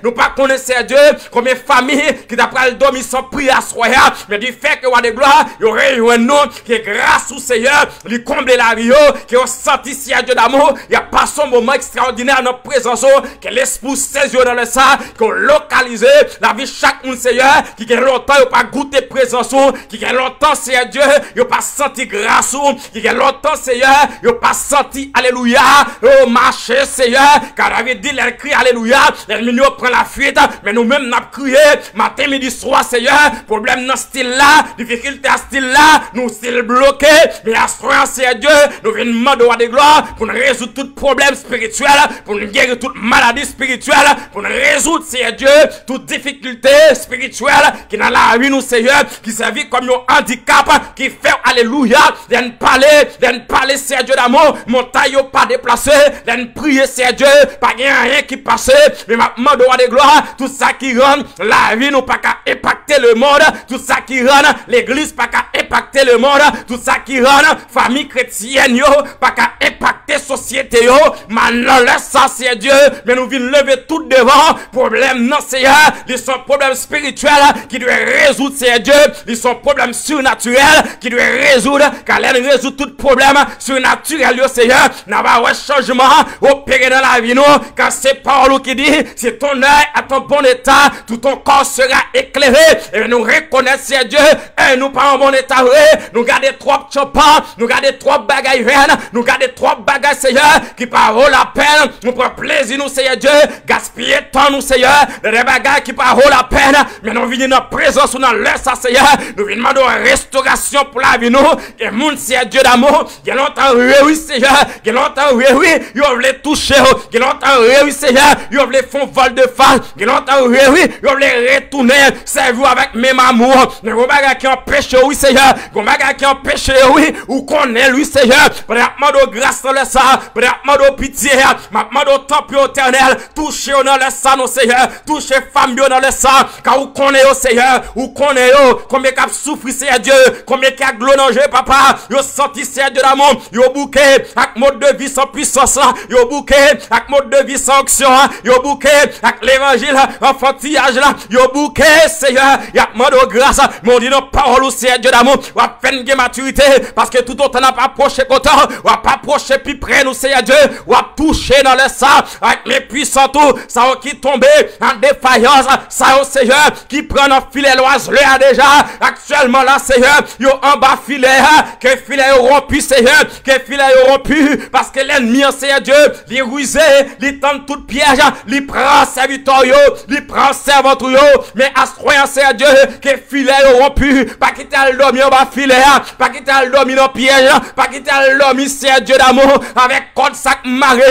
nous pas connaissons Dieu, combien de familles qui d'après le dormir sans prière soya, mais du fait que roi de gloire, il y aurait un nom qui est grâce au Seigneur, lui combler la vie, qui ont senti si Dieu d'amour, il y a pas son moment extraordinaire dans notre présence, que l'esprit saisit dans le sang, qu'on localise la vie chaque monde Seigneur, qui a longtemps il pas goûté présence, qui a longtemps c'est Dieu, il pas senti grâce, qui a longtemps Seigneur, il pas senti alléluia, oh marché Seigneur, car David dit il crie alléluia, l'ennemi prend la fuite, mais nous-mêmes n'a crié matin midi soir Seigneur, problème dans ce style là, difficulté à ce style là, nous style bloqué, mais à ce moment c'est Dieu, nous venons demander de gloire pour nous résoudre tout problème spirituel, pour nous guérir toute maladie spirituelle, pour nous résoudre c'est Dieu toute difficulté spirituelle qui dans la vie nous Seigneur, qui servit comme un handicap, qui fait alléluia, d'en parler c'est Dieu d'amour, montagne pas déplacé, d'en prier c'est Dieu, pas rien qui passe, mais maintenant de gloire, tout ça qui rend la vie nous pas qu'à impacter le monde, tout ça qui rend l'église pas qu'à impacter le monde, tout ça qui rend famille chrétienne yo pas qu'à impacter société yo, maintenant laisse ça c'est Dieu, mais nous venons lever tout devant, problème non c'est ils sont problèmes spirituels qui doit résoudre c'est Dieu, ils sont problèmes surnaturels qui doit résoudre, car elle résout tout problème surnaturel yo Seigneur, n'a pas un changement opéré dans la vie nous, car c'est Paul qui dit, c'est ton œil à ton bon état, tout ton corps sera éclairé, et nous reconnaissons c'est Dieu, et nous pas en bon état, nous gardons trop champagne, nous gardons trop bagailles vaines, nous gardons trop bagailles Seigneur, qui pas vaut la peine, nous prenons plaisir nous Seigneur Dieu, gaspiller temps nous Seigneur, des bagailles qui pas vaut la peine, mais nous venons dans la présence ou dans l'air ça Seigneur, nous venons demander une restauration pour la vie nous, et monde c'est Dieu d'amour, il y a longtemps oui Seigneur, il y a longtemps oui, ils veulent toucher, il y a longtemps oui Seigneur, ils veulent faire vol de femmes, il y a longtemps oui, ils veulent retourner, servir avec même amour, mais vos bagages qui empêchent oui Seigneur, vos bagages qui empêchent oui, ou connaît lui Seigneur, pour demander grâce dans le sang, pour demander pitié, demander au temple éternel, touchez dans le sang nos Seigneur, touchez femmes dans le sang, car vous connaissez au Seigneur, vous connaissez combien qui a souffert c'est Dieu, combien qui a glonangé papa, vous senti c'est Dieu d'amour, vous bouqué avec mode de vie sans puissance, vous bouqué avec mode de vie sans action, vous bouqué avec l'évangile enfantillage là, vous bouqué Seigneur, il y a demandé grâce, mon dit non parole c'est Dieu d'amour, ou à peine de maturité, parce que tout autant n'a pas approché content, ou à pas approcher plus près nous c'est Dieu, ou à toucher dans le sang, avec les puissants tout, ça qui tombe en défaillance, ça au Seigneur, qui prend un filet l'oise, le a déjà, actuellement là Seigneur, yo en bas filet, que filet rompu Seigneur, que filet rompu, parce que l'ennemi c'est Dieu, il rusé, il tente tout piège, il prend serviteur yo, il prend servante yo, mais à ce croyant c'est Dieu, que filet rompu, pas quitter le dormir en bas filet, pas quitter le dormir dans piège, pas quitter le dormir c'est Dieu d'amour, avec code sac maré,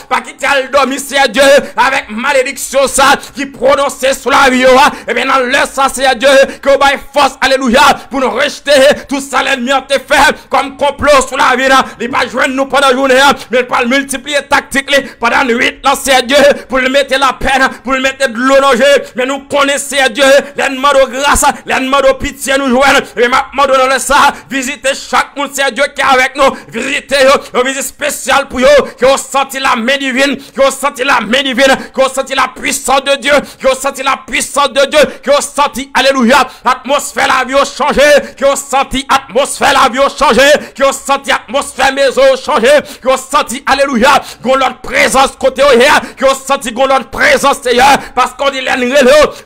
pas quitter le dormir c'est Dieu, avec malédiction ça, qui prononçait sur la vie, et bien dans le ça c'est Dieu, que vous avez force, alléluia, pour nous rejeter, tout ça l'ennemi a fait, comme complot sur la vie, il va joindre nous pendant la journée, mais il va multiplier tactique, pendant 8 ans c'est Dieu, pour lui mettre la peine, pour lui mettre de l'eau danger, mais nous connaissons Dieu, l'ennemi de grâce, l'ennemi de pitié nous joignent, et maintenant dans le ça, visitez chaque monde c'est Dieu qui est avec nous, visitez une visite spéciale pour eux, qui ont senti la main divine, qui ont senti la main divine, qui ont senti la puissance de Dieu, qui ont senti la puissance de Dieu, qui ont senti, alléluia, atmosphère la vie a changé, qui ont senti atmosphère la vie a changé, qui ont senti atmosphère maison changé, qui ont senti, alléluia, qu'on leur présence côté hier, qui ont senti qu'on leur présence Seigneur, parce qu'on dit l'ennemi,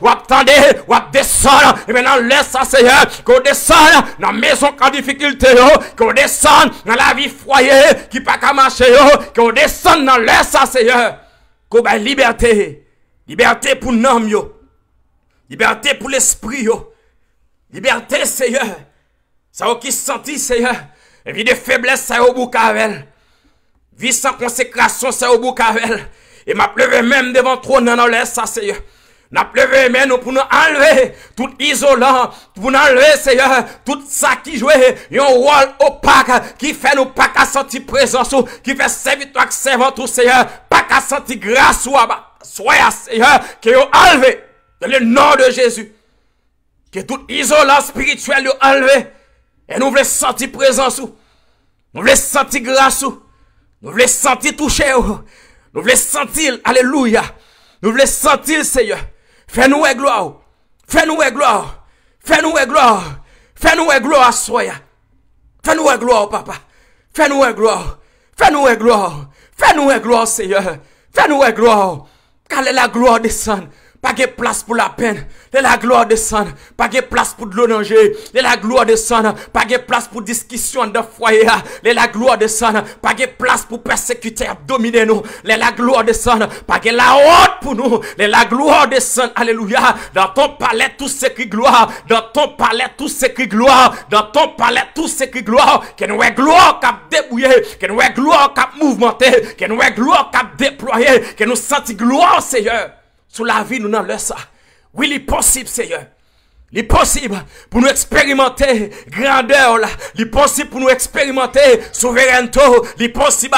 ou attendez, ou descendre, et maintenant laisse ça Seigneur, qu'on descende dans la maison en difficulté, qu'on descende dans la vie foyer, qui pas qu'à marcher, qu'on descende dans l'air ça Seigneur, qu'on ait liberté, liberté pour l'homme, liberté pour l'esprit, liberté Seigneur, ça qui senti Seigneur, et vie de faiblesse ça au bout qu'avec, vie sans consécration ça au bout qu'avec, et m'a pleuvé même devant trône dans l'air ça Seigneur, N'a levé mais nous pour nous enlever tout isolant, pour nous enlever, Seigneur, tout ça qui joue un rôle opaque, qui fait nous pas qu'à sentir présence, qui fait serviteur qui servant tout, Seigneur, pas qu'à sentir grâce ou soyez, Seigneur, que vous enlevé dans le nom de Jésus. Que tout isolant spirituel vous enlevé. Et nous voulons sentir présence, nous voulons sentir grâce, nous voulons sentir toucher, nous voulons sentir, alléluia, nous voulons sentir, Seigneur. Fais-nous gloire. Fais-nous gloire. Fais-nous gloire. Fais-nous gloire, soya. Fais-nous gloire, papa. Fais-nous gloire. Fais-nous gloire. Fais-nous gloire, Seigneur. Fais-nous gloire. Car la gloire descend. Pas de place pour la peine. La gloire descend. Pas de place pour de l'onanger. La gloire descend. Pas de place pour discussion de foyer. La gloire descend. Pas de place pour persécuter, dominer nous. La gloire descend. Pas de la honte pour nous. La gloire descend. Alléluia. Dans ton palais, tout s'écrit gloire. Dans ton palais, tout s'écrit gloire. Dans ton palais, tout s'écrit gloire. Que nous ayons gloire qui a débrouillé. Que nous ayons gloire qui a mouvementé. Que nous ayons gloire qui a déployé. Que nous sentons gloire, Seigneur. Sous la vie, nous n'en laissons ça. Oui, il est possible, Seigneur. Il est possible pour nous expérimenter grandeur là. Il est possible pour nous expérimenter souveraineté. Il est possible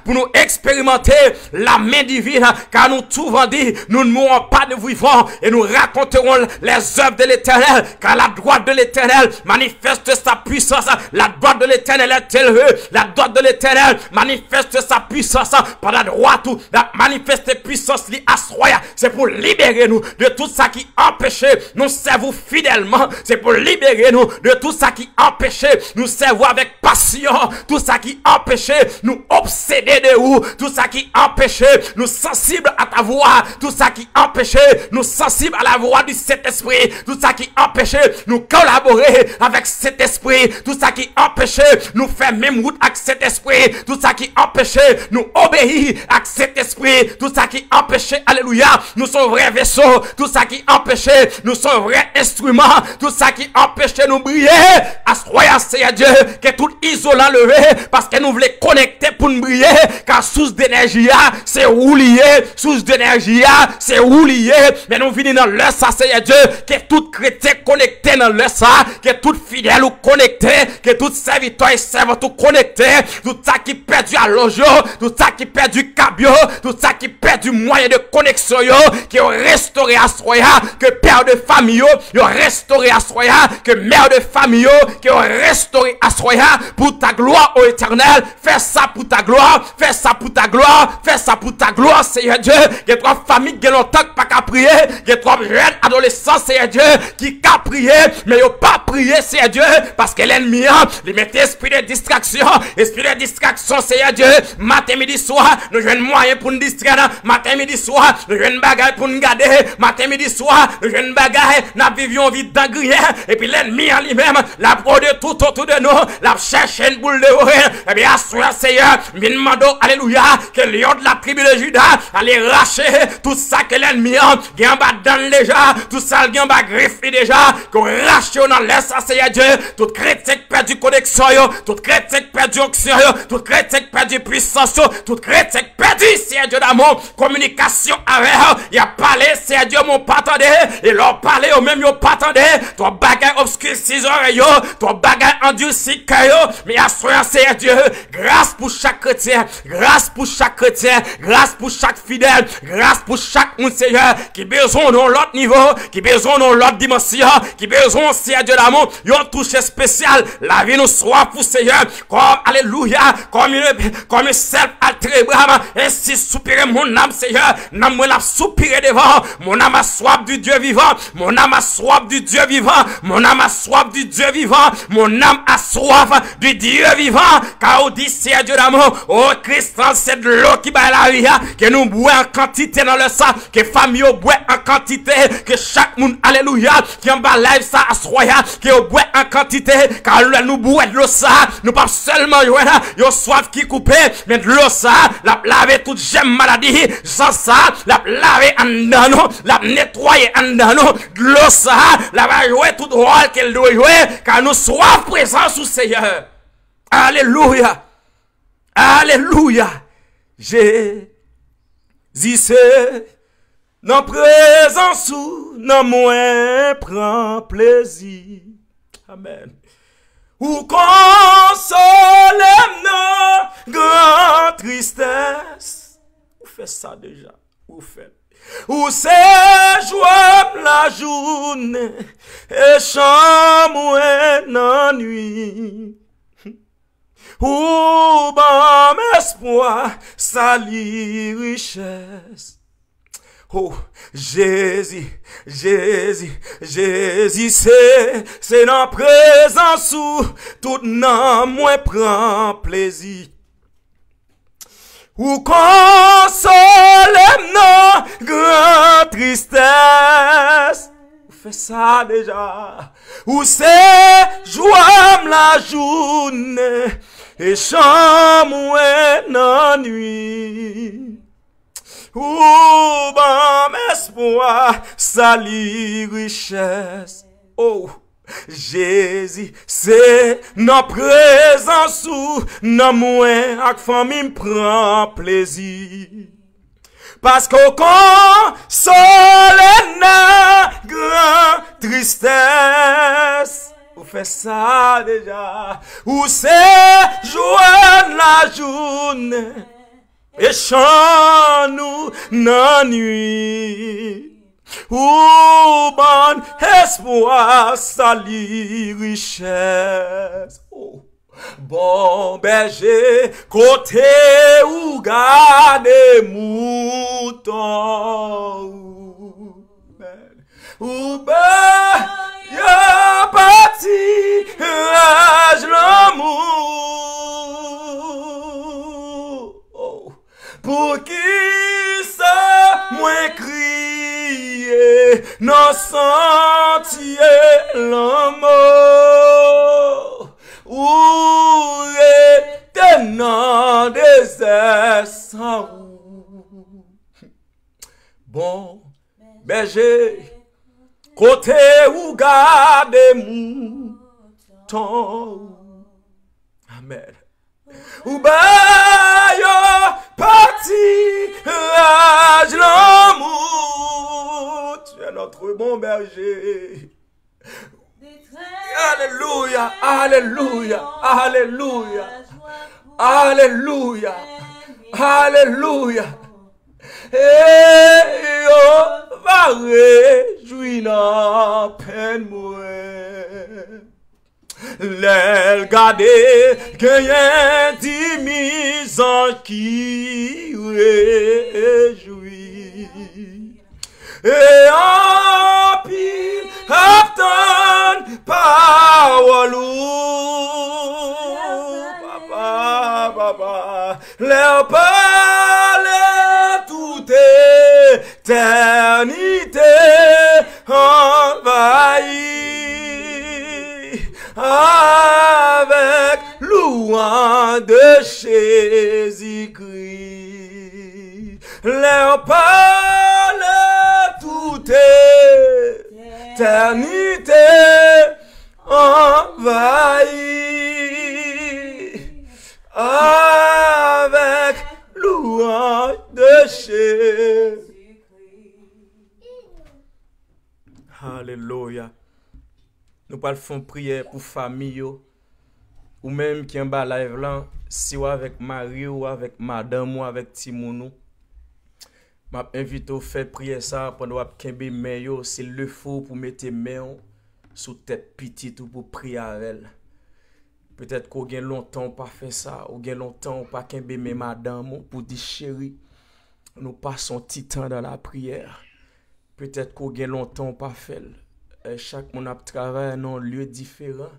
pour nous expérimenter la main divine. Car nous tout dit, nous ne mourrons pas de vivants et nous raconterons les œuvres de l'Éternel. Car la droite de l'Éternel manifeste sa puissance. La droite de l'Éternel est élevée. La droite de l'Éternel manifeste sa puissance. Par la droite, la manifeste puissance à soi. C'est pour libérer nous de tout ça qui empêchait nous servir fidèlement, c'est pour libérer nous de tout ça qui empêchait nous servir avec passion, tout ça qui empêchait nous obséder de vous, tout ça qui empêchait nous sensibles à ta voix, tout ça qui empêchait nous sensibles à la voix du Saint-Esprit, tout ça qui empêchait nous collaborer avec cet esprit, tout ça qui empêchait nous faire même route avec cet esprit, tout ça qui empêchait nous obéir à cet esprit, tout ça qui empêchait, alléluia, nous sommes vrais vaisseaux, tout ça qui empêchait nous sommes vrais instrument, tout ça qui empêchait nous briller, à ce royaume, Seigneur Dieu, que tout isolant levé, parce que nous voulons connecter pour nous briller, car source d'énergie, c'est où lié, source d'énergie, c'est où lié, mais nous venons dans le ça, Seigneur Dieu, que tout chrétien connecté dans le ça, que tout fidèle ou connecté, que tout serviteur et servant ou connecté, tout ça qui perd du allojo, tout ça qui perd du cabio, tout ça qui perd du moyen de connexion, qui ont restauré à ce royaume, que père de famille, restauré à Soya, que mère de famille, qui ont restauré à Soya, pour ta gloire, ô éternel, fais ça pour ta gloire, fais ça pour ta gloire, fais ça pour ta gloire, Seigneur Dieu, il y a trois familles qui ont longtemps pas qu'à prier, il y a trois jeunes adolescents, Seigneur Dieu, qui qu'à prier, mais ils n'ont pas prié, Seigneur Dieu, parce que l'ennemi, il met esprit de distraction, Seigneur Dieu, matin, midi, soir, nous jouons moyen pour nous distraire, matin, midi, soir, nous jouons bagaille pour nous garder, matin, midi, soir, nous jouons bagaille, nous vivions vie d'angrière, et puis l'ennemi en lui-même, la brode tout autour de nous, la cherche une boule de oreille, et bien, assoir, Seigneur, me demande, alléluia, que le lion de la tribu de Judas, allait racher tout ça que l'ennemi a, qui en bas dans déjà, tout ça, qui en bas griffe déjà, qu'on rache dans l'est, Seigneur Dieu, tout chrétien qui perd du connexion, tout chrétien qui perd du onction, tout chrétien qui perd du puissance, tout chrétien qui perd du, Seigneur Dieu d'amour, communication avec, il a parlé, Seigneur Dieu, mon pas attendé, et leur parler au même, yo pas attendé, toi bagaille obscur, 6 oreilles, toi bagaille endurci, cœur, mais à soi, Seigneur Dieu, grâce pour chaque chrétien, grâce pour chaque chrétien, grâce pour chaque fidèle, grâce pour chaque monde, Seigneur, qui besoin dans l'autre niveau, qui besoin dans l'autre dimension, qui besoin, Seigneur Dieu d'amour, yon touche spécial, la vie nous soit pour Seigneur, comme, alléluia, comme self altérébram, ainsi soupirer mon âme, Seigneur, n'âme moi l'a soupiré devant, mon âme a soif du Dieu vivant, mon âme a soif du Dieu vivant, mon âme a soif du Dieu vivant, mon âme a soif du Dieu vivant, car on dit, Seigneur Dieu d'amour, oh Christ, c'est de l'eau qui bat la vie, que nous boit en quantité dans le sang, que famille boit en quantité, que chaque monde, alléluia, qui en bas live ça à soya, que boit en quantité, car nous boit de l'eau ça, nous pas seulement yo soif qui coupe, mais de l'eau ça, la laver toute j'aime maladie, sans ça, la laver en dedans, la nettoyer en dedans, de l'eau ça, la va jouer tout rôle qu'elle doit jouer, car nous soif présents sous Seigneur. Alléluia. Alléluia. Jésus, c'est Dans présence ou dans moins prend plaisir. Amen. Ou console non grand tristesse. Ou fait ça déjà. Ou fait. Ou c'est joie la journée et chambre en nuit. Ou bon espoir sali richesse. Oh, Jésus, c'est dans présence où tout nan moins prend plaisir. Ou console non grand tristesse. Ou fait ça déjà. Ou c'est joie la journée et chambre en nuit. Ou bon espoir, sali richesse. Oh, Jésus, c'est notre présence où non moins ak famille prend plaisir. Parce qu'au console na grand tristesse. Ou fait ça déjà. Ou c'est joie la journée. Et chant nous nan nuit. Ou bon espoir sali richesse. Oh. Bon berger, côté ou garde mouton. Ou ben, y'a parti, rage l'amour. Oh. Pour qui ça, moins crier, non sentier l'amour. Ou était dans désert sans roue. Bon berger, côté où garde mouton. Amen. Ou ba yo parti rage l'amour. Tu es notre bon berger. Alléluia, alléluia, alléluia, alléluia, alléluia. Et yo va réjouir la peine moi. L'elle gardé que y'a 10 000 ans qui réjouit. Et en pile, attend parole papa, leur parler toute éternité envahie avec louange de Jésus-Christ. Leur parler toute éternité envahie avec louange de Jésus. Alléluia. Nous parlons de prière pour famille ou même qui en bas live là, si ou avec Marie ou avec madame ou avec Timounou. M'a invité à faire prière ça pendant que kembe main s'il le faut pour mettre main sous tête petite ou pour prier avec elle. Peut-être qu'on gagne longtemps pas fait ça, ou gagne longtemps pas kembe mais madame pour dire chérie, nous passons petit temps dans la prière. Peut-être qu'on gagne longtemps pas fait. Chaque monde a travaillé dans un lieu différent,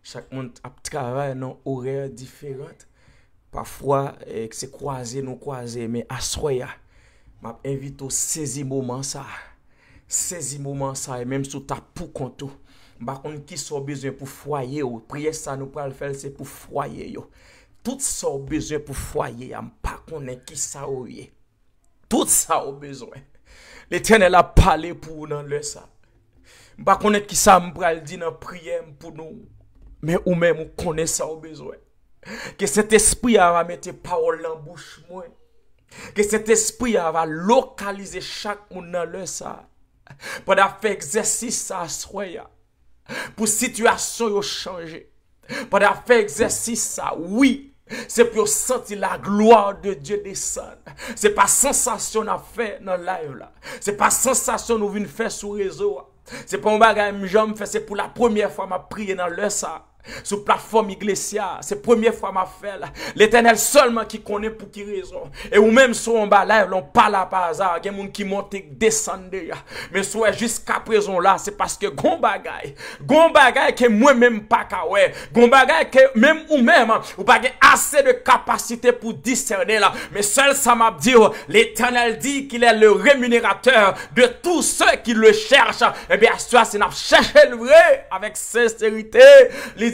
chaque monde a travaillé dans un horaire différent. Parfois c'est croisé nous croiser mais à soya m'a invité au saisir moment ça. Saisir moment ça et même sous ta pour compte. Par contre qui sont besoin pour foyer ou prière ça nous pas le faire c'est pour foyer yo. Tout ça au besoin pour foyer, am pas connaît qui ça ou yé. Tout ça au besoin. L'Éternel a parlé pour nous dans le ça. Pas connaît qui ça m'pral dit dans prière pour nous. Mais ou même ou connaît ça au besoin. Que cet esprit a mettre parole dans bouche moi. Que cet esprit va localiser chaque monde dans le ça. Pour faire exercice ça soya. Pour situation yo changer. Pour faire exercice ça, oui. C'est pour sentir la gloire de Dieu descendre. C'est pas sensation à faire dans le live là. C'est pas sensation nous venons faire sur réseau. C'est pas un bagage que j'aime faire, c'est pour la première fois m'a prié dans le ça. Sur plateforme Iglesia, c'est la première fois m'a fait là. L'Éternel seulement qui connaît pour qui raison. Et ou même sur un bas live, on parle par hasard, il y a des gens qui montent et descendent. Mais soit jusqu'à présent là, c'est parce que gon bagay que moi-même pas ka ouais, gon bagay que même ou pas assez de capacité pour discerner là. Mais seul ça m'a dit, l'Éternel dit qu'il est le rémunérateur de tous ceux qui le cherchent. Et bien, soit c'est n'a cherché le vrai avec sincérité.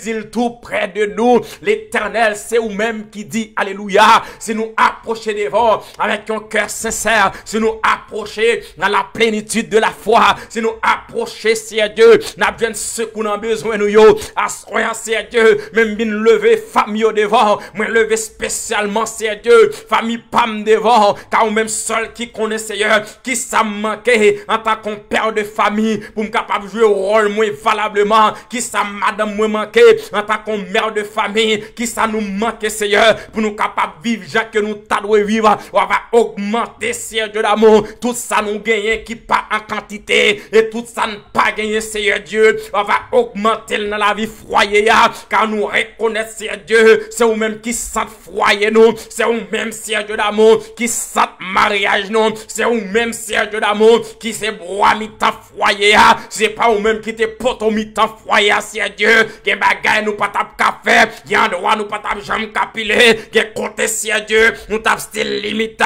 Dit tout près de nous. L'Éternel, c'est vous-même qui dit Alléluia. Si nous approcher devant avec un cœur sincère, si nous approcher dans la plénitude de la foi, si nous approcher, Seigneur Dieu, nous avons ce qu'on a besoin nous yo. Assoyons, Seigneur Dieu, même bien lever famille devant, moi lever spécialement, Seigneur Dieu, famille Pam devant, car ou même seul qui connaît Seigneur, qui ça manqué en tant qu'on père de famille, pour me capable de jouer au rôle moins valablement, qui ça madame moi manqué en tant qu'on mère de famille, qui ça nous manque, Seigneur, pour nous capables de vivre, Jacques, que nous t'adouons vivre, on va augmenter, Seigneur Dieu d'amour, tout ça nous gagne qui pas en quantité, et tout ça ne pas gagner, Seigneur Dieu, on va augmenter dans la vie foyer, car nous reconnaissons, Seigneur Dieu, c'est vous-même qui sent foyer, nous, c'est vous-même, Seigneur Dieu d'amour, qui sent mariage, nous, c'est vous-même, Seigneur Dieu d'amour, qui c'est bois mi-temps foyer, c'est pas vous-même qui te poto mi-temps foyer, Seigneur Dieu, qui bagay nous pas tap café, qui en droit nous pas tap jambe capilé, qui côté Seigneur Dieu, nous tap style limité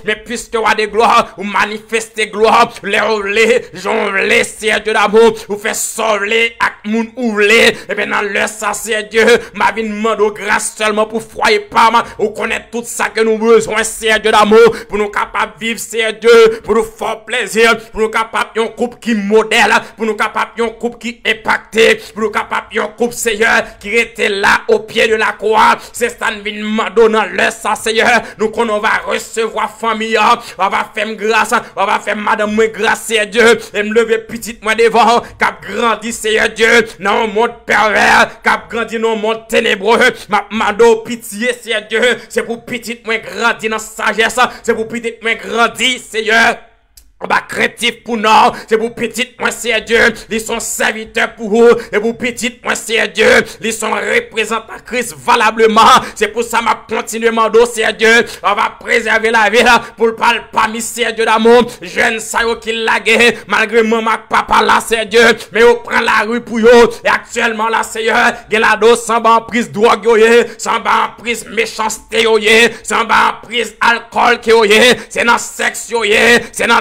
mais puisque roi de gloire, ou manifester gloire, les jonler Seigneur Dieu d'amour, ou fait soler ak moun ouvler, et bien dans le ça Seigneur Dieu, ma vie demande grâce seulement pour foyer pas mal, ou connaître tout ça que nous besoin Seigneur Dieu d'amour, pour nous capables vivre Seigneur Dieu, pour nous faire plaisir, pour nous capables un couple qui modèle, pour nous capables un couple qui impacté, pour nous capables un couple Seigneur qui était là au pied de la croix, c'est ça nous demandons dans le ça Seigneur, nous qu'on va recevoir famille, on va faire grâce, on va faire madame moi grâce Seigneur Dieu, et me lever petite moi devant, cap grandi Seigneur Dieu, dans un monde pervers, cap grandi dans un monde ténébreux, mado pitié Seigneur Dieu, c'est pour petite moi grandi dans sagesse, c'est pour petite moi grandi Seigneur. On va créatif pour nous, c'est pour petit moi Seigneur Dieu, ils sont serviteurs pour vous, et pour petit moi Seigneur Dieu, ils sont représentants Christ valablement, c'est pour ça m'a continuellement d'eau Seigneur Dieu, on va préserver la vie là, pour le parler parmi Seigneur Dieu d'amour, jeune ça yo qui lagué, malgré maman papa là Seigneur Dieu, mais on prend la rue pour yo, et actuellement là Seigneur, gen la dos sans ban prise drogue yo yé, sans ban prise méchanceté yo yé, sans ban prise alcool qui yo yé, c'est dans sexe yo yé, c'est dans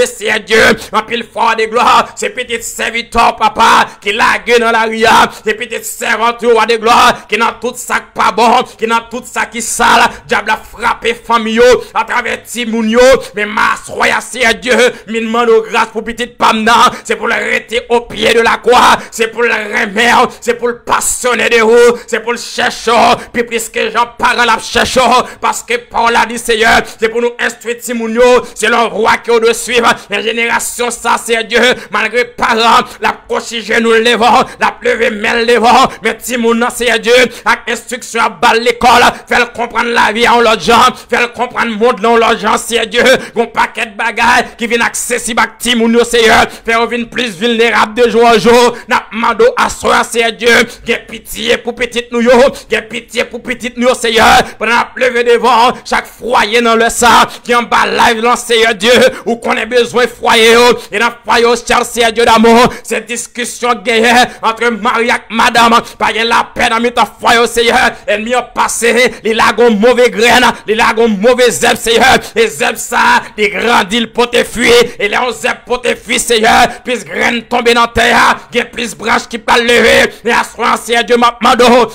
c'est Dieu, en pile fort de gloire, c'est petit serviteur papa qui lague dans la ria, c'est petit serviteur de gloire qui n'a tout ça pas bon, qui n'a tout ça qui sale, diable a frappé famille à travers Timounio, mais ma soya c'est Dieu, me demande grâce pour petit pamna, c'est pour le arrêter au pied de la croix, c'est pour le remettre, c'est pour le passionner de vous, c'est pour le chercher, puis puisque j'en parle la chercher, parce que Paul a dit Seigneur, c'est pour nous instruire Timounio, c'est le roi qui de suivre la génération ça c'est Dieu malgré parents la cochige nous levant la pleuve mêle devant mais Timoun c'est Dieu avec instruction à balle l'école faire comprendre la vie en l'autre gens faire comprendre le monde dans l'autre gens c'est Dieu un paquet de bagages qui viennent accessible à Timoun Seigneur faire venir plus vulnérable de jour en jour n'a mando à soi c'est Dieu qui pitié pour petite nous yo qui pitié pour petite nous Seigneur pendant la pleuve devant chaque foyer dans le sang qui en bas live dans Seigneur Dieu ou qu'on a besoin de foyer, et dans le foyer, Seigneur Dieu d'amour, cette discussion guerre entre Marie et madame, pas la peine dans notre foyer, Seigneur, ennemi a passé, les lagons mauvais graines, les lagons mauvais zèbres, Seigneur, les zèbres ça, les grandis, le poté fuit, et les 11 zèbres poté fuit, Seigneur, plus graines tomber dans terre, il y a plus branches qui peuvent lever, et à ce moment, Seigneur Dieu,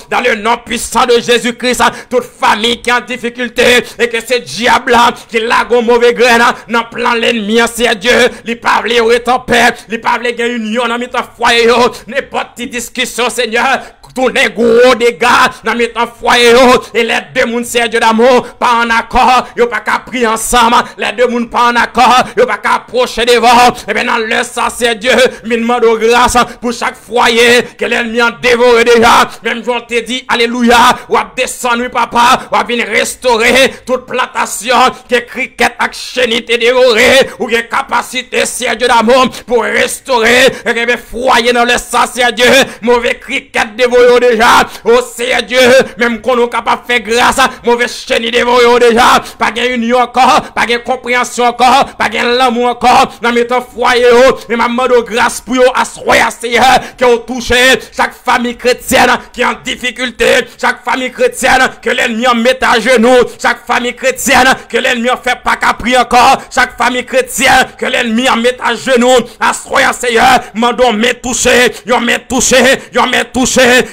dans le nom puissant de Jésus-Christ, toute famille qui est en difficulté, et que ce diable qui lagon mauvais graines, dans plan l'ennemi, c'est Dieu, les parle est en paix, les parle gagne union dans notre foyer, n'importe petite discussion, Seigneur, tourner gros dégâts dans mettant foyer et les deux moun c'est Dieu d'amour pas en accord, yo pas qu'à prier ensemble, les deux moun pas en accord, yo pas qu'à approcher devant. Et bien dans le ça c'est Dieu, me demande grâce pour chaque foyer que l'ennemi a dévoré déjà. Même je te dis alléluia, ou à descendre papa, ou à venir restaurer toute plantation que cricket ak chenite dévoré ou que capacité c'est Dieu d'amour pour restaurer et bien foyer dans le ça c'est Dieu, mauvais cricket dévoré déjà. Oh c'est Dieu, même qu'on est capable de faire grâce, mauvais chenite dévoré déjà, pas de union encore, pas de compréhension encore, pas de l'amour encore, dans mettant foyer et ma demande grâce pour asseoir Seigneur qui ont touché chaque famille chrétienne qui est en difficulté, chaque famille chrétienne que l'ennemi en met à genoux, chaque famille chrétienne que l'ennemi en fait pas qu'à prier encore, chaque famille chrétienne que l'ennemi en met à genoux, asseoir Seigneur, mandons met touché, yon met touché,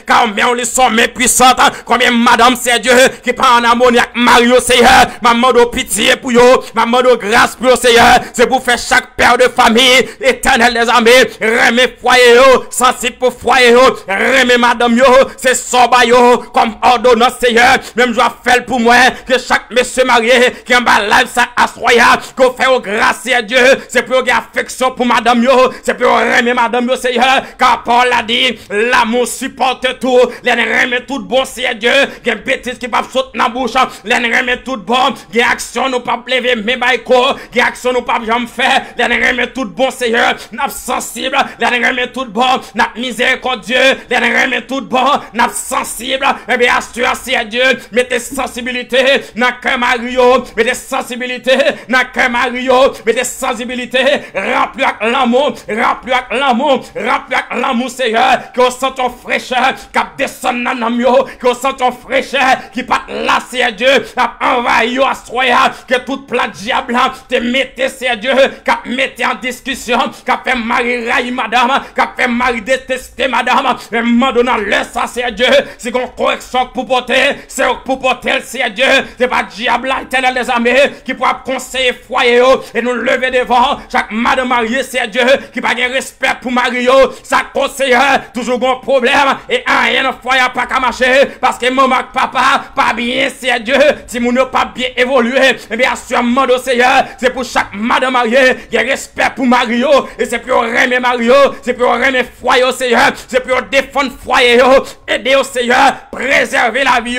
car on les sont mais puissantes, combien madame c'est Dieu qui prend en ammoniaque Mario Seigneur, ma demande pitié pour yo, ma demande grâce pour Seigneur, c'est pour faire chaque père de famille, éternel des armées, remet foyer yo, sensible pour foyer yo, remet madame yo, c'est soba yo, comme ordonnance Seigneur, même je vais faire pour moi, que chaque monsieur marié, qui en bas live ça assoya, qu'on fait au grâce à Dieu, c'est pour avoir affection pour madame yo, c'est pour remet madame yo Seigneur, car Paul a dit, l'amour supporte tout, les remet tout bon c'est Dieu, il y a une bêtise qui va sauter dans la bouche, les remet tout bon, il y a action nous pas lever mes baïko, il y a action nous pas jamais faire, les remet tout bon Seigneur, n'a sensible, les remet tout bon, n'a miséricordieux, les remet tout bon, n'a sensible, et bien assure c'est Dieu, mettez sensibilité dans cœur Mario, mettez sensibilité dans cœur Mario, mettez sensibilité, remplis avec l'amour, remplis avec l'amour, remplis avec l'amour Seigneur, qu'on sent ton fraîcheur, qu'à descendre dans l'amiot, qu'on sent ton fraîcheur, qui part là c'est Dieu, a envahi à soya, que toute plat diable, te mettez c'est Dieu, qu'à mettez en discussion, qu'à fait mari raille madame, qu'à fait mari détester madame, et maintenant le ça c'est Dieu, c'est qu'on correction pour porter, c'est pour porter c'est Dieu, c'est pas diable éternel des armées, qui pourra conseiller foyer et nous lever devant, chaque madame mariée c'est Dieu, qui pas de respect pour Mario, ça conseilleur, toujours bon problème, et rien de foyer pas qu'à marcher, parce que maman papa, pas bien c'est Dieu, si mon n'a pas bien évolué, et bien sûrement au Seigneur, c'est pour chaque madame mariée, qui a respect pour Mario, et c'est pour remettre Mario, c'est pour remettre foyer au Seigneur, c'est pour défendre foyer, aider au Seigneur, préserver la vie,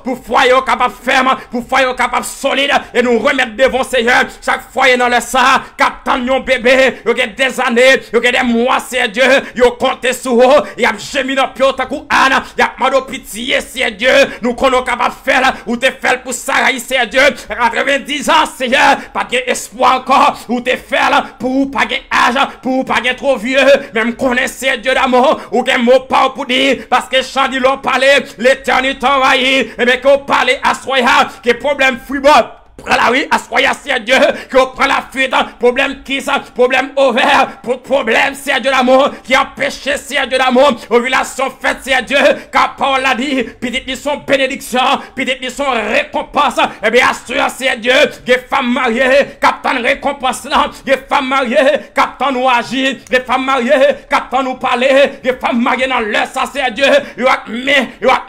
pour foyer capable ferme, pour foyer capable solide, et nous remettre devant Seigneur, chaque foyer dans le sang, captant yon bébé, il y a des années, il y a des mois, c'est Dieu, il y a compté sur eux, il y a gémi dans pied, takou Anne, il y a demandé pitié, c'est Dieu, nous connaissons capable faire, ou te faire pour Sarah, c'est Dieu, 90 ans, Seigneur, pas d'espoir encore, ou te faire pour pas de âge, pour pas de trop vieux, même connaissez Dieu d'amour, ou qu'un mot pas pour dire, parce que Chandi l'ont parlé, l'éternité envahie, et bien qu'on parle à Soya, que problème fribot. Prends la rue, assoyez c'est Dieu, qu'on prend la fuite, problème qui ça, problème ouvert, problème c'est Dieu l'amour, qui empêche c'est Dieu l'amour, ovulation faite c'est Dieu, car Paul l'a dit, peut-être ils sont bénédiction, peut-être ils sont récompense, et bien assure c'est Dieu, des femmes mariées, captant récompense là, des femmes mariées, captant nous agir, des femmes mariées, captant nous parler, des femmes mariées dans leur ça c'est Dieu, yo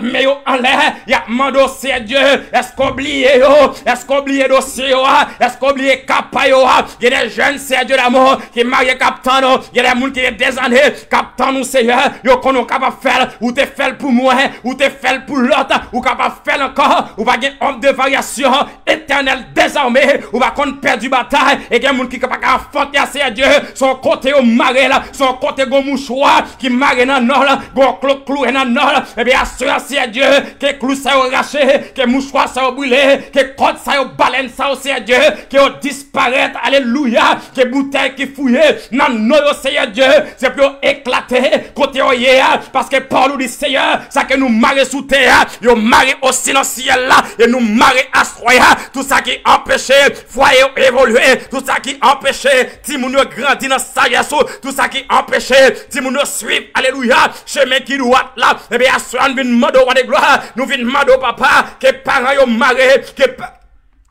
met en l'air, y'a demandé c'est Dieu, est-ce qu'on oublie est-ce qu'on oublie dossier, est-ce qu'on oublie Kapayo, il y a des jeunes, c'est Dieu d'amour, qui marient Captain, il y a des gens qui ont des années, Captain nous Seigneur, yo qu'on est capable de faire, ou te faire pour moi, ou te faire pour l'autre, ou capable de faire encore, ou pas de homme de variation, éternel désormais, ou pas qu'on perd du bataille, et il y a des gens qui sont capables de faire, c'est Dieu, son côté au maré là, son côté au mouchoir, qui maré dans le nord, gon clou dans le nord, et bien assurance c'est Dieu, que clou ça a raché, que mouchoir ça a brûlé, que côte ça a baleine ça aussi à Dieu, qui ont disparaître, alléluia, que bouteille qui fouillé, non, non, Seigneur Dieu, c'est pour éclater, côté hier, parce que Paul nous dit, Seigneur, ça que nous marrer sous terre, nous marrer aussi dans le ciel là, et nous marrer à soya, tout ça qui empêche, foyer évoluer, tout ça qui empêche, si nous grandir dans sa sagesse, tout ça qui empêche, si nous suivre, alléluia, chemin qui nous a là, et bien, nous venons de gloire, nous venons de papa, que parents ont marré, que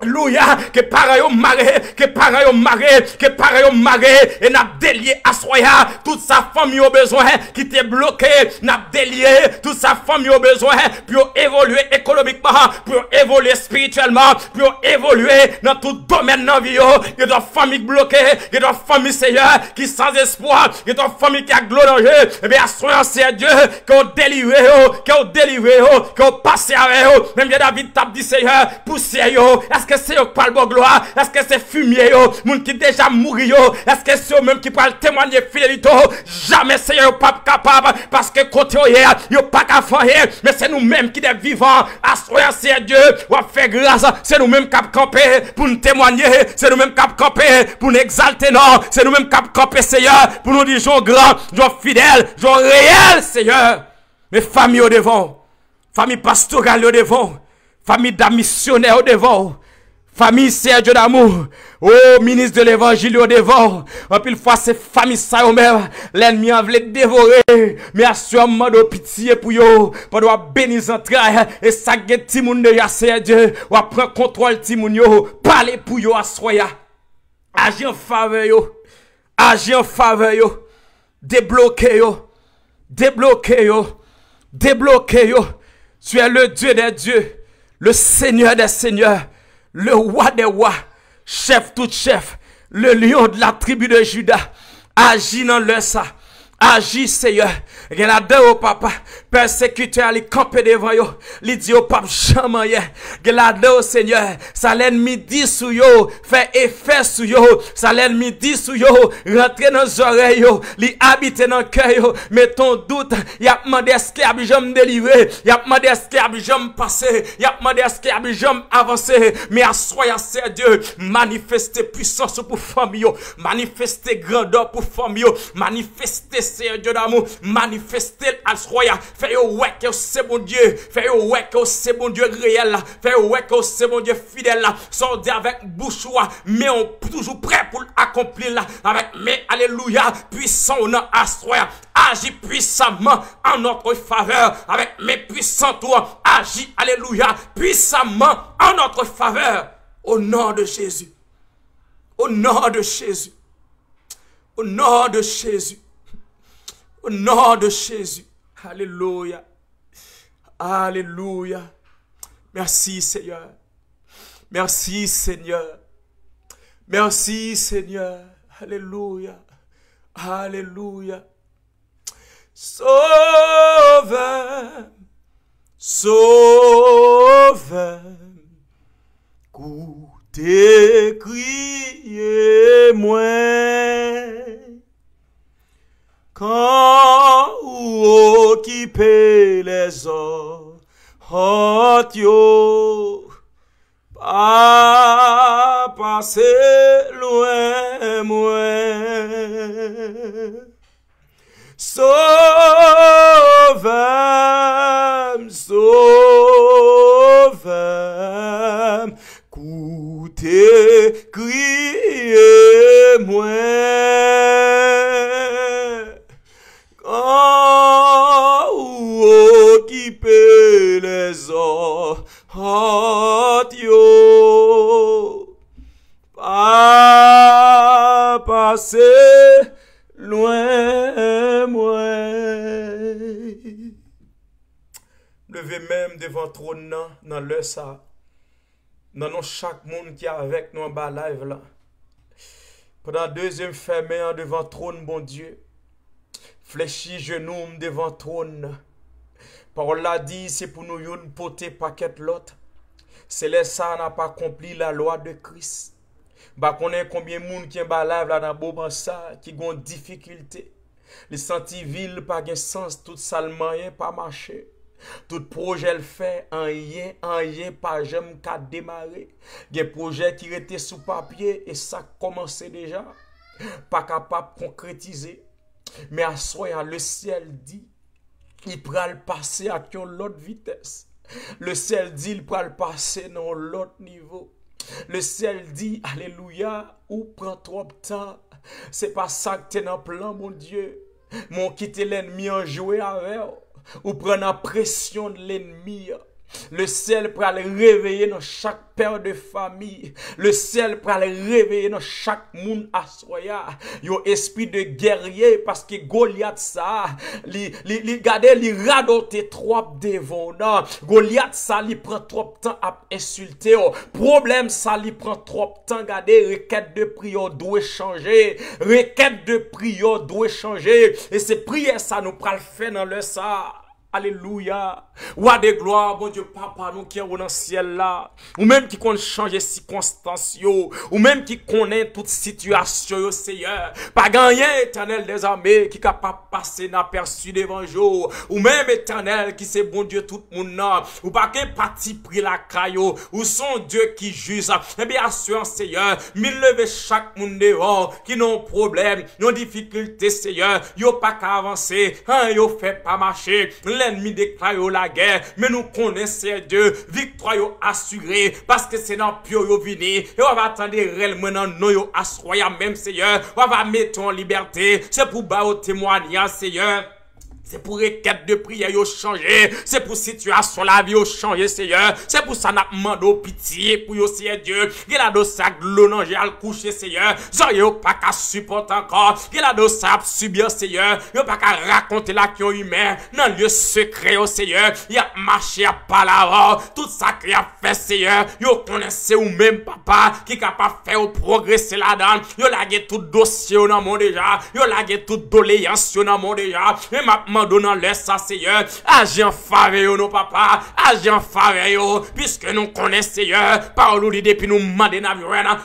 Alléluia, que pareil au maré, que pareil au maré, que pareil au maré, et n'a délié à soya, toute sa famille au besoin, qui t'est bloqué, n'a délié, toute sa famille au besoin, pour évoluer économiquement, pour évoluer spirituellement, pour évoluer dans tout domaine de la vie, il y a des familles bloquées, il y a des familles Seigneur, qui sans espoir, il y a des familles qui a glorieux, et bien à soya, c'est Dieu, qu'on délivré, qu'on passe avec, même David tape dit Seigneur, poussière, est-ce que c'est eux qui parlent de gloire? Est-ce que c'est fumier, moun qui déjà mouri, est-ce que c'est eux même qui parlent témoigner fidélité? Jamais c'est eux pas capable, parce que côté yo pas capable, mais c'est nous-mêmes qui sommes vivants. Assoyons c'est Dieu, ou fait grâce, c'est nous-mêmes qui camper pour nous témoigner, c'est nous-mêmes qui camper pour nous exalter, non, c'est nous-mêmes qui camper, Seigneur, pour nous dire, Jean grand, Jean fidèle, Jean réel, Seigneur. Mais famille au devant, famille pastorale au devant, famille d'amis missionnaires au devant, famille Serge d'amour, oh ministre de l'évangile au devant. En pile fois c'est famille ça même, l'ennemi en voulait dévorer, mais assurément de pitié pour yo, pour doit bénir entrailles et ça get ti moun de ya Dieu, ou prendre contrôle ti moun yo, parler pour yo assoya. Agir en faveur yo, agir en faveur yo, débloquer yo, débloquer yo, débloquer yo. Tu es le Dieu des dieux, le Seigneur des seigneurs, le roi des rois, chef tout chef, le lion de la tribu de Juda. Agis dans le ça. Agis, Seigneur. Gen la de au papa, persécuteur, li camper devant yo, li dit au papa jamais. Gen la de au Seigneur, ça l'ennemi dit sou yo, fait effet sou yo, ça l'ennemi dit sou yo, rentre dans les oreilles yo, li habite dans le cœur yo, mais ton doute, y a demandé est-ce qu'il y a besoin délivrer, y a demandé est-ce qu'il y a besoin passer, y a demandé est-ce qu'il y a besoin avancer, mais à soya c'est Dieu, manifester puissance pour famille yo, manifester grandeur pour famille yo, manifester c'est Dieu d'amour, manifester à soya, fait ouais que c'est bon Dieu, fait ouais que c'est bon Dieu réel, fait ouais que c'est bon Dieu fidèle, sortir avec bouche mais on toujours prêt pour accomplir là, avec mais alléluia, puissant on a soya, agis puissamment en notre faveur, avec mes puissants toi, agis alléluia, puissamment en notre faveur, au nom de Jésus, au nom de Jésus, au nom de Jésus. Au nom de Jésus. Alléluia. Alléluia. Merci Seigneur. Merci Seigneur. Merci Seigneur. Alléluia. Alléluia. Sauveur. Sauveur. Coutez, criez-moi. Quand ou occuper les eaux, yo, pas passer loin, moi. Sauveur, sauveur, coûtez, criez-moi. Occuper les eaux, yo, pas passer loin, moi. Levez même devant trône dans le ça. Dans chaque monde qui est avec nous en bas live là. Pendant deuxième fermé devant trône, bon Dieu. Fléchis genoux devant trône. Parole l'a dit, c'est pour nous yon porter paquet l'autre. C'est là ça n'a pas accompli la loi de Christ. Bah connaît combien de monde qui est bas live là dans bon ça qui ont difficulté. Les senti ville pas gen sens, tout salmoyen pas marcher. Tout projet le fait en rien pas jamais qu'à démarrer. Des projets qui étaient sous papier et ça commençait déjà pas capable de concrétiser. Mais à soi le ciel dit il pourra le passer à l'autre vitesse. Le ciel dit il pourra le passer dans l'autre niveau. Le ciel dit alléluia ou prend trop de temps. C'est pas ça que tu es dans le plan mon Dieu. Mon quitter l'ennemi en jouer avec ou prendre la pression de l'ennemi. Le ciel pour le réveiller dans chaque père de famille. Le ciel pour le réveiller dans chaque monde assoya. Yo esprit de guerrier parce que Goliath ça, li gade li radote trop devant. Goliath ça li prend trop de temps à insulter. Problème ça li prend trop de temps gade requête de prière doit changer. Requête de prière doit changer et c'est prière ça nous pral faire dans le ça. Alléluia. Roi de gloire, bon Dieu, papa, nous qui sommes dans le ciel là. Ou même qui connaît changer circonstances, ou même qui connaît toute situation, Seigneur. Pas gagné, éternel des armées, qui est capable de passer inaperçu devant jour. Ou même éternel, qui c'est bon Dieu tout le monde. Ou pas qu'un parti pris la caillou. Ou son Dieu qui juge. Eh bien, assurance, Seigneur, mille lever chaque monde devant, qui n'ont problème, n'ont difficulté, Seigneur. Yo pas qu'à avancer, hein, yo fait pas marcher. L'ennemi déclare la guerre, mais nous connaissons Dieu, victoire assurée, parce que c'est dans pio yo vini, et on va attendre réellement dans nous yo assoya même Seigneur, on va mettre en liberté, c'est pour bas au témoignage Seigneur. C'est pour requête de prière yo changer, c'est pour situation la vie yo changer Seigneur, c'est pour ça n'a demandé pitié pour yo Seigneur Dieu, il a de ça l'eau non j'ai al coucher Seigneur, yo pas qu'à supporter encore, il a de ça subir Seigneur, yo pas qu'à raconter la qui humain dans lieu secret au Seigneur, il a marché à pas là tout ça qu'il a fait Seigneur, yo connaissez ou même papa qui capable faire progresser là-dedans, yo lagué tout dossier dans mon déjà, yo lagué tout doléance dans mon déjà, et ma donnant l'air ça Seigneur, agis en faveur nos papa, agis en faveur puisque nous connaissons Seigneur, parole dit depuis nous demander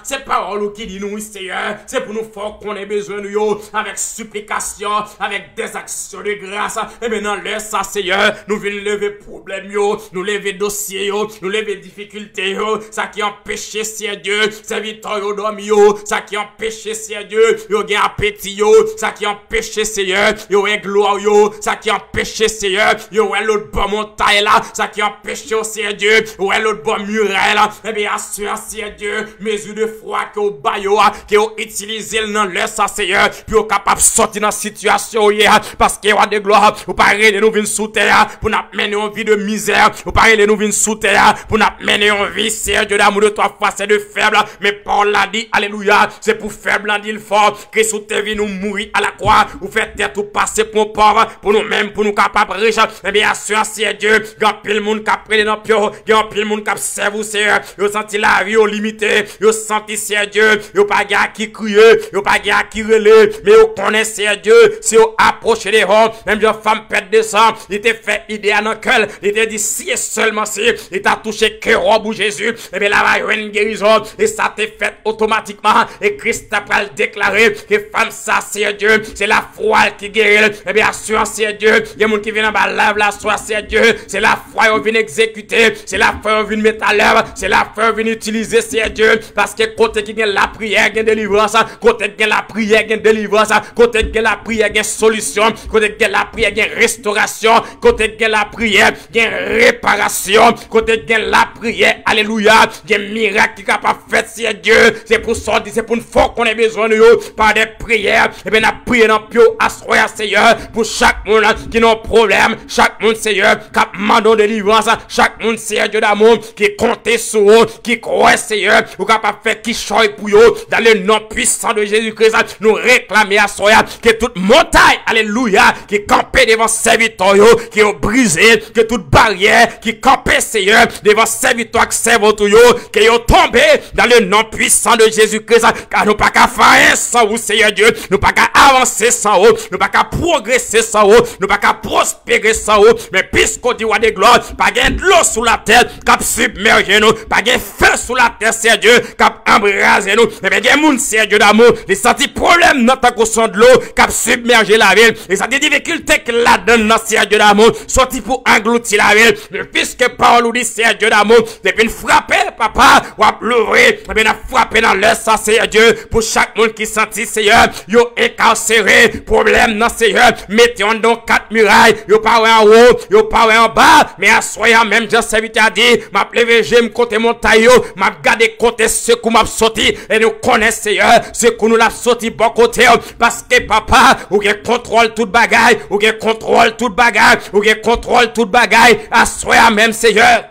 c'est parole qui dit nous Seigneur, c'est pour nous faire qu'on ait besoin de yo, avec supplication, avec des actions de grâce, et maintenant l'air ça Seigneur, nous venons lever problème yo, nous lever dossier yo, nous lever difficulté yo, ça qui empêche Seigneur Dieu, c'est victoire yo dormi yo, ça qui empêche Seigneur Dieu, yo gain appétit yo, ça qui empêche Seigneur, yo est gloire yo, ça qui empêche Seigneur, yo est l'autre bon montagne là, ça qui empêche Seigneur Dieu, yo est l'autre bon muraille là, et bien assure Seigneur Dieu, mesure de foi que au bayo que au utiliser dans leur ça Seigneur, puis au capable sortir dans situation hier, parce que roi de gloire, ou pas de nous venir sous terre pour nous mener une vie de misère, ou pas de nous venir sous terre pour nous mener une vie Seigneur Dieu d'amour de toi face de faible, mais Paul l'a dit alléluia, c'est pour faible l'a dit le fort, que sous tes vies nous mourir à la croix, ou faire tête ou passer pour pauvre, pour nous-mêmes, pour nous capables riches, eh bien, assure, Seigneur Dieu, grand pile monde qui a pris dans pio, grand pile monde qui a servi, Seigneur, yo senti la vie, yo limité, yo senti, Seigneur Dieu, yo pas gars qui crie, yo pas gars qui relève, mais yo connaît, Seigneur Dieu, si yo approche des hommes, même une femme pète de sang, il était fait idée à nos cœurs, il était dit si et seulement si, il t'a touché cœur au Jésus, eh bien, là, il y a une guérison, et ça t'est fait automatiquement, et Christ a pas déclaré que femme ça, Seigneur Dieu, c'est la foi qui guérit, eh bien, assure, Seigneur Dieu, il y a des gens qui viennent en bas, lave la soie, Seigneur Dieu, c'est la foi qu'on vient exécuter, c'est la foi qu'on vient mettre à l'œuvre, c'est la foi qu'on vient utiliser, Seigneur Dieu, parce que côté qui gagne la prière, gagne délivrance, côté qui gagne la prière, gagne délivrance, côté qui gagne la prière, gagne solution, côté qui gagne la prière, gagne restauration, côté qui gagne la prière, gagne réparation, côté qui gagne la prière, alléluia, gagne miracle qui est capable de faire, Seigneur Dieu, c'est pour sortir, c'est pour une fois qu'on ait besoin de nous, par des prières, et bien, on a prié dans le pio, assoya, Seigneur, pour chaque monde qui n'a problème, chaque monde, Seigneur, qui a demandé de délivrance, chaque monde, Seigneur Dieu d'amour, qui compte sur eux, qui croit, Seigneur, ou capable de faire qui choisit pour eux, dans le nom puissant de Jésus-Christ, nous réclamer à soi, que toute montagne, alléluia, qui campait devant serviteur, qui est brisé, que toute barrière, qui campait, Seigneur, devant serviteur, qui servent tout, qui est tombé, dans le nom puissant de Jésus-Christ, car nous pas qu'à faire sans vous, Seigneur Dieu, nous pas qu'à avancer sans vous, nous pas qu'à progresser sans vous, nous pas qu'à prospérer sans vous, mais puisqu'on dit roi de gloire, pas gain de l'eau sous la tête, cap submerger nous, pas gain feu sous la terre, c'est Dieu, cap embraser nous, mais gain moun, c'est Dieu d'amour, les senti problème dans ta caution de l'eau, cap submerger la ville, les senti difficulté que la donne dans c'est Dieu d'amour, sorti pour engloutir la ville, mais puisque Paul nous dit c'est Dieu d'amour, depuis une frapper, papa, ou à l'ouvrir, mais n'a frappé dans l'heure, ça c'est Dieu, pour chaque monde qui sentit, Seigneur, yo incarcéré, problème dans Seigneur, mettez en donc 4 murailles, yo pas en haut, yo pas en bas, mais à soyant même, j'ai serviteur a dit, m'a levé, j'aime côté montagne, m'a gardé côté ce qu'on m'a sorti, et nous connaissons Seigneur, ce qu'on nous l'a sorti bon côté, parce que papa, ou qui contrôle toute bagaille, ou qui contrôle toute bagaille, ou qui contrôle toute bagaille, à soyant même Seigneur.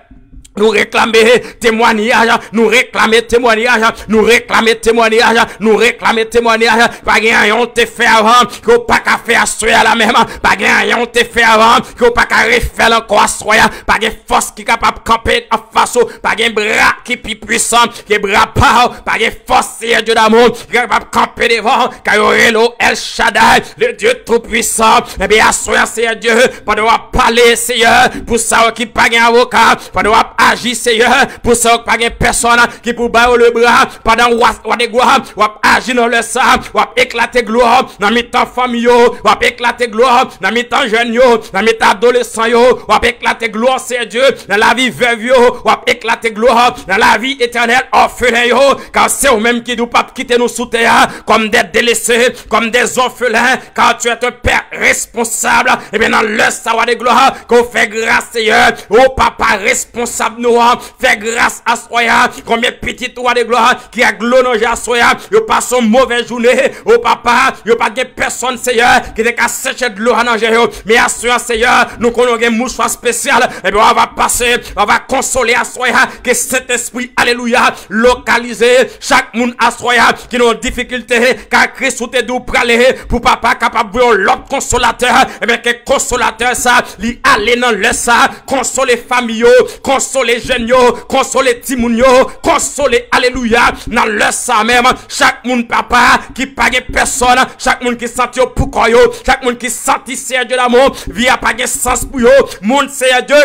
Nous réclamer témoignage, nous réclamer témoignage, nous réclamer témoignage, nous réclamer témoignage. Pas rien on te fait avant, qu'on pas qu'à faire soya la même. Pas rien on te fait avant, qu'on pas qu'à refaire encore soya. Pas de force qui capable camper en face, pas de bras qui plus puissant, qui bras pas de force Seigneur Dieu d'amour qui capable camper devant. Car l'eau El Shaddai, le Dieu tout puissant. Eh bien soya Seigneur Dieu, pas de parler Seigneur pour ça qui pas un avocat, pas de agir Seigneur pour ça pas de personne qui pour bailler le bras pendant ou de gloire ou agir dans le sang ou éclater gloire dans mi-temps famille ou éclater gloire dans mi-temps jeune yo dans mi-temps adolescent yo ou éclater gloire c'est Dieu dans la vie veuve yo ou éclater gloire dans la vie éternelle orphelin yo car c'est eux même qui doivent pas quitter nous sous terre comme des délaissés comme des orphelins car tu es un père responsable et bien dans le savoir de gloire qu'on fait grâce Seigneur au papa responsable nous fait grâce à soya combien petit roi de gloire qui a glonogé à soya yo passe une mauvaise journée au papa yo pas de personne Seigneur qui te qu'à sécher de l'eau à nager mais à soya Seigneur nous connaissons un mouchoir spécial et bien on va passer on va consoler à soya que cet esprit alléluia localiser chaque monde à soya qui ont difficulté car Christ ou te dou praler pour papa capable de l'autre consolateur et bien que consolateur ça li aller dans le ça consoler famille consoler jeunes consoler timoun consoler alléluia dans le ça même chaque monde papa qui pas personne chaque monde qui senti pour quoi chaque monde qui senti c'est de l'amour via pas de sens pour yo monde c'est Dieu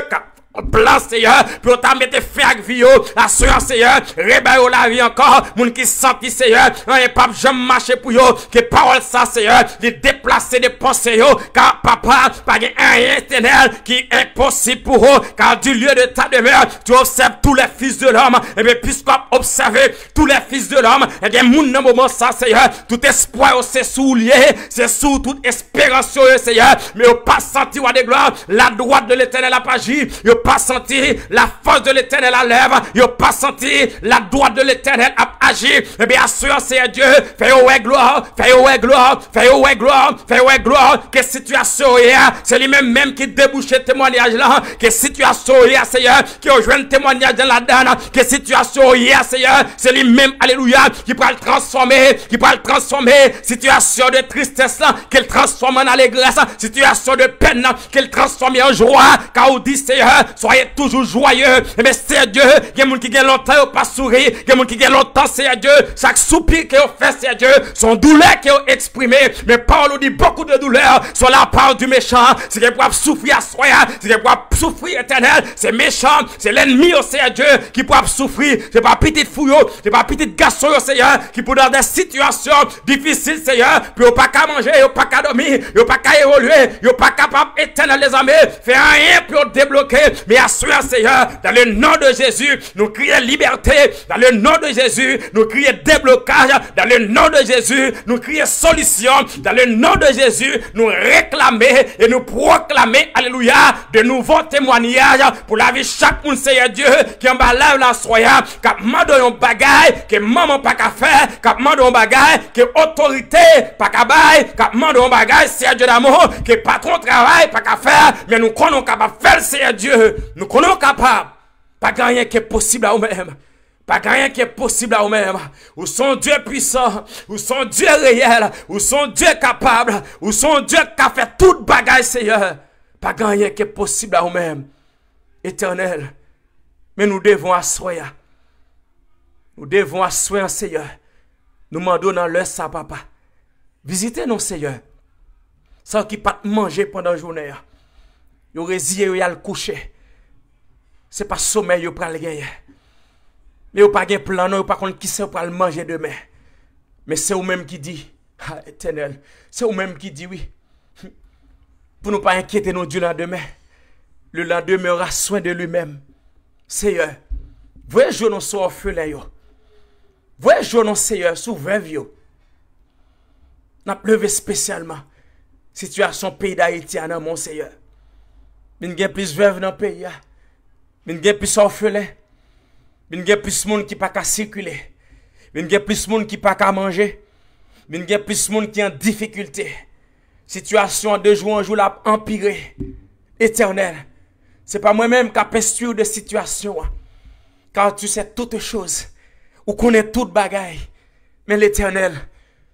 plan Seigneur pour ta mettre fin avec vie assurance Seigneur réveille la vie encore moun qui senti Seigneur un pas jamais marcher pour yo que parole ça Seigneur de déplacer des pensées car papa pas un éternel qui est impossible pour eux car du lieu de ta demeure tu observes tous les fils de l'homme et bien puisqu'on observe tous les fils de l'homme et bien moun dans moment ça Seigneur tout espoir c'est soulié c'est sous toute espérance Seigneur mais au pas senti de gloire la droite de l'éternel a pas agi pas senti la force de l'éternel à l'œuvre, yo pas senti la droite de l'éternel à agir. Eh bien, assurance c'est Dieu, fais ouais gloire, fais ouais gloire, fais ouais gloire, fais ouais gloire, que situation c'est lui-même même qui débouche témoignage là, que situation Seigneur, qui rejoint témoignage dans la donne, que situation Seigneur, c'est lui-même, alléluia, qui peut le transformer, situation de tristesse là, qu'il transforme en allégresse, situation de peine, qu'il transforme en joie, car on dit Seigneur, soyez toujours joyeux. Mais c'est Dieu. Il y a des gens qui ont longtemps pas souri. Il y a des gens qui ont longtemps c'est Dieu. Chaque soupir qu'ils ont fait c'est Dieu. Son douleur qu'ils ont exprimé. Mais Paul nous dit beaucoup de douleur sur la part du méchant. C'est qu'il peut souffrir à soi. C'est qu'il peut souffrir éternel. C'est méchant. C'est l'ennemi c'est Dieu qui peut souffrir. C'est pas petit fouillot. C'est pas petit garçon Seigneur qui peut dans des situations difficiles Seigneur. Puis pas qu'à manger. Pas qu'à dormir. Pas qu'à évoluer. Pas capable éternel les amis. Faire rien pour débloquer. Mais assurez Seigneur, dans le nom de Jésus, nous crions liberté. Dans le nom de Jésus, nous crions déblocage. Dans le nom de Jésus, nous crions solution. Dans le nom de Jésus, nous réclamer et nous proclamer, alléluia, de nouveaux témoignages pour la vie de chaque monde, Seigneur Dieu, qui en bas là, la soya, qui mande un bagaille, que maman pas qu'à faire, qui mande un bagaille, que autorité pas qu'à bailler, qui mande un bagaille, Seigneur Dieu d'amour, que patron travail pas qu'à faire, mais nous connaissons capable faire, Seigneur Dieu. Nous connaissons capable. Pas rien qui est possible à nous-mêmes. Pas rien qui est possible à nous-mêmes. Où sont Dieu puissant. Où sont Dieu réel. Où sont Dieu capable. Où sont Dieu qui a fait toute bagaille, Seigneur. Pas rien qui est possible à nous-mêmes. Éternel. Mais nous devons asseoir. Nous devons asseoir, Seigneur. Nous demandons dans l'heure ça, papa. Visitez nos Seigneur. Sans qu'ils pas manger pendant la journée. Yo résilié yo le coucher. C'est pas sommeil yo pral gagner. Mais yo pas gen plan non, yo pas connait qui c'est pral manger demain. Mais c'est ou même qui dit, ah éternel, c'est ou même qui dit oui. Pour ne pas inquiéter nos Dieu lendemain. Le lendemain aura soin de lui-même. Seigneur, voyez jour non so orphelin yo. Voyez jour non Seigneur sous veuve yo. N'a pleuvé spécialement situation pays d'Haïti en mon Seigneur. Min gen plus veuve dans le pays. Min gen plus orphelin. Min gen plus monde qui pas qu'à circuler. Min gen plus monde qui pas qu'à manger. Min gen plus monde qui en difficulté. Situation de jour en jour l'a empiré. Éternel, C'est pas moi-même qui a instruit de situation. Car tu sais toutes choses. Ou connais toutes bagailles. Mais l'Éternel,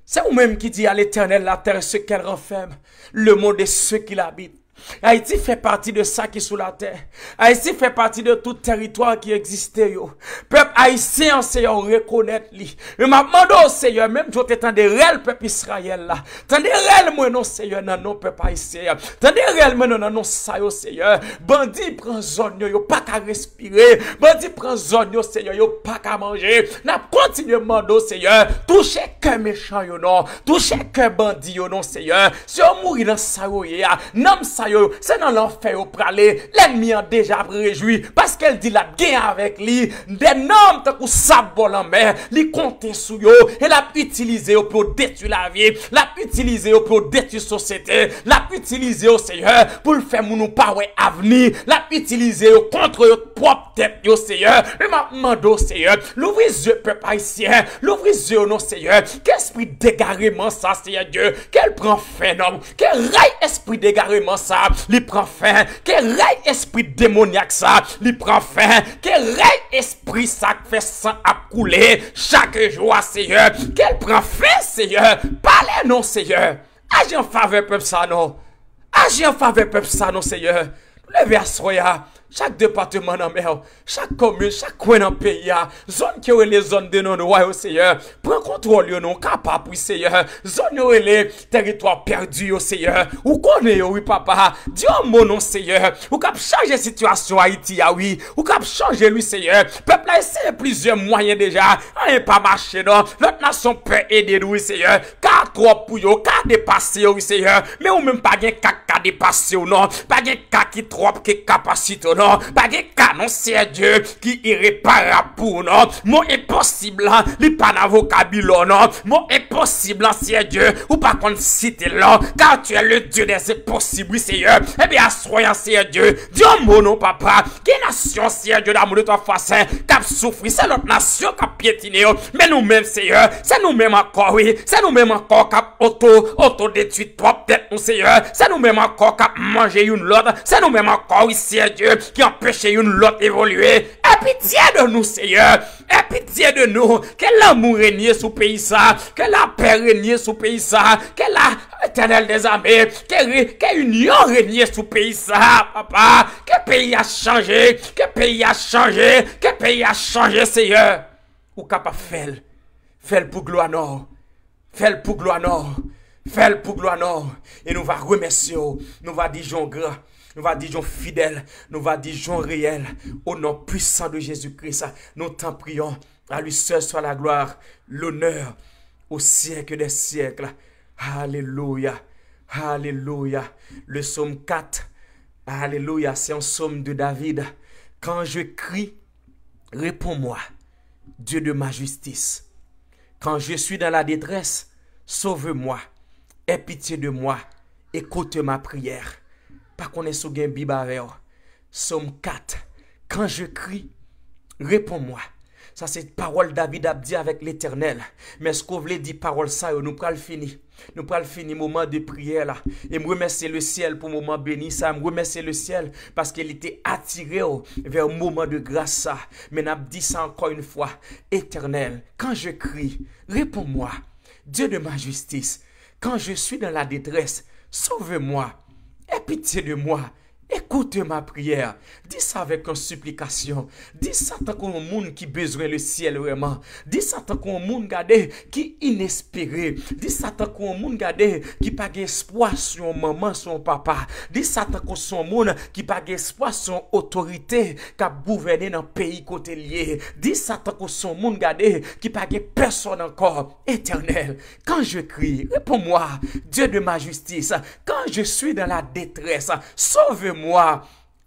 c'est vous-même qui dit à l'Éternel, la terre, ce qu'elle renferme, le monde et ceux qui l'habitent. Haïti fait partie de ça qui est sous la terre. Haïti fait partie de tout territoire qui existait. Yo. Peuple haïtien, Seigneur, reconnaître lui. Je m'a demandé au Seigneur, même je t'entends des réels peuple Israël là. Tendez réel moi non Seigneur, non peuple haïtien. Tendez réel moi non ça yo Seigneur. Bandit prend zone yo pas qu'à respirer. Bandit prend zone yo Seigneur, yo pas qu'à manger. N'a continué demander au Seigneur, touchez que méchant yo non, touchez que bandit yo non Seigneur. Si on mourir dans ça yo ya, non ça c'est dans l'enfer au pralé. L'ennemi a déjà réjoui parce qu'elle dit la guerre avec lui. Des noms tant que sabol en mer, li compte sous yo et l'a utilisé pour détruire la vie, l'a utilisé pour détruire société, l'a utilisé au Seigneur pour le faire nous pas ouais avenir, l'a utilisé contre yo propre tête yo Seigneur. Et m'a demandé au Seigneur, l'ouvrir yeux peuple haïtien, l'ouvrir yeux non Seigneur. Qu'esprit d'égarement ça Seigneur Dieu, qu'elle prend fin non, quel rail esprit d'égarement ça. Li prend fin, quel rail esprit démoniaque ça, li prend fin, quel rail esprit ça fait sang à couler chaque jour, Seigneur, quel prend fin, Seigneur, parlez non, Seigneur, agis en faveur peuple ça non, agis en faveur peuple ça non, Seigneur, levez à soya. Chaque département dans mer, chaque commune, chaque coin dans le pays, zone qui est les zones de non-roi, Seigneur, prends contrôle, non capable, oui, Seigneur, zone où est les territoires perdus, Seigneur, ou connaît, oui, papa, dis mon nom, Seigneur, ou cap changer situation Haïti, oui, ou cap changer, lui, Seigneur, peuple a essayé plusieurs moyens déjà, rien pas marché, non, notre nation peut aider, oui, Seigneur, car trop pour yo, car dépasser, oui, Seigneur, mais ou même pas gen car dépasser, non, pas gen car qui trop, qui capacité, non, pas de canon, c'est Dieu qui irréparable pour nous. Mon impossible, li pas dans vocabulaire, non. Mon impossible, c'est Dieu, ou pas qu'on cite là, car tu es le Dieu des impossibles, Seigneur. Eh bien, soyons, c'est Dieu. Dieu, mon nom, papa, qui nation, c'est Dieu d'amour de toi, face, cap souffrir, c'est notre nation qui a piétiné, mais nous-mêmes, Seigneur, c'est nous-mêmes encore, oui, c'est nous-mêmes encore cap auto-détruit, toi, peut-être, Seigneur, c'est nous-mêmes encore cap manger une l'autre, c'est nous-mêmes encore, oui, c'est Dieu, qui empêche une l'autre évoluer. Aie pitié de nous, Seigneur. Aie pitié de nous. Que l'amour règne sous pays ça. Que la paix règne sous pays ça. Que l'éternel des armées. Que l'union règne sous pays ça, papa. Que le pays a changé. Que le pays a changé. Que le pays a changé, Seigneur. Ou capable faire. Faire pour gloire non. Faire pour gloire non. Faire pour gloire non. Et nous va remercier. Nous va dire Jean grand. Nous va dire fidèle, nous va dire réel, au nom puissant de Jésus-Christ. Nous t'en prions, à lui seul soit la gloire, l'honneur, au siècle des siècles. Alléluia, alléluia. Le psaume 4, alléluia, c'est un psaume de David. Quand je crie, réponds-moi, Dieu de ma justice. Quand je suis dans la détresse, sauve-moi, aie pitié de moi, écoute ma prière. Pas qu'on est sous gen bibareo. Somme 4. Quand je crie, réponds-moi. Ça c'est parole David a dit avec l'Éternel. Mais ce qu'on voulait dire parole ça, nous pral fini. Nous pral fini moment de prière là. Et me remercier le ciel pour moment béni ça. Me remercier le ciel parce qu'il était attiré vers un moment de grâce ça. Mais n'a dit ça encore une fois. Éternel, quand je crie, réponds-moi. Dieu de ma justice. Quand je suis dans la détresse, sauve-moi. Aie pitié de moi. Écoute ma prière. Dis ça avec une supplication. Dis ça tant qu'on monde qui besoin le ciel vraiment. Dis ça tant qu'on monde gardé qui inespéré. Dis ça tant qu'on monde gardé qui pas espoir sur maman, son papa. Dis ça tant qu'on son monde qui pas espoir sur autorité qui a gouverné dans pays côté lié. Dis ça tant qu'on son monde gardé qui pas personne encore. Éternel, quand je crie, réponds-moi, Dieu de ma justice. Quand je suis dans la détresse, sauve-moi.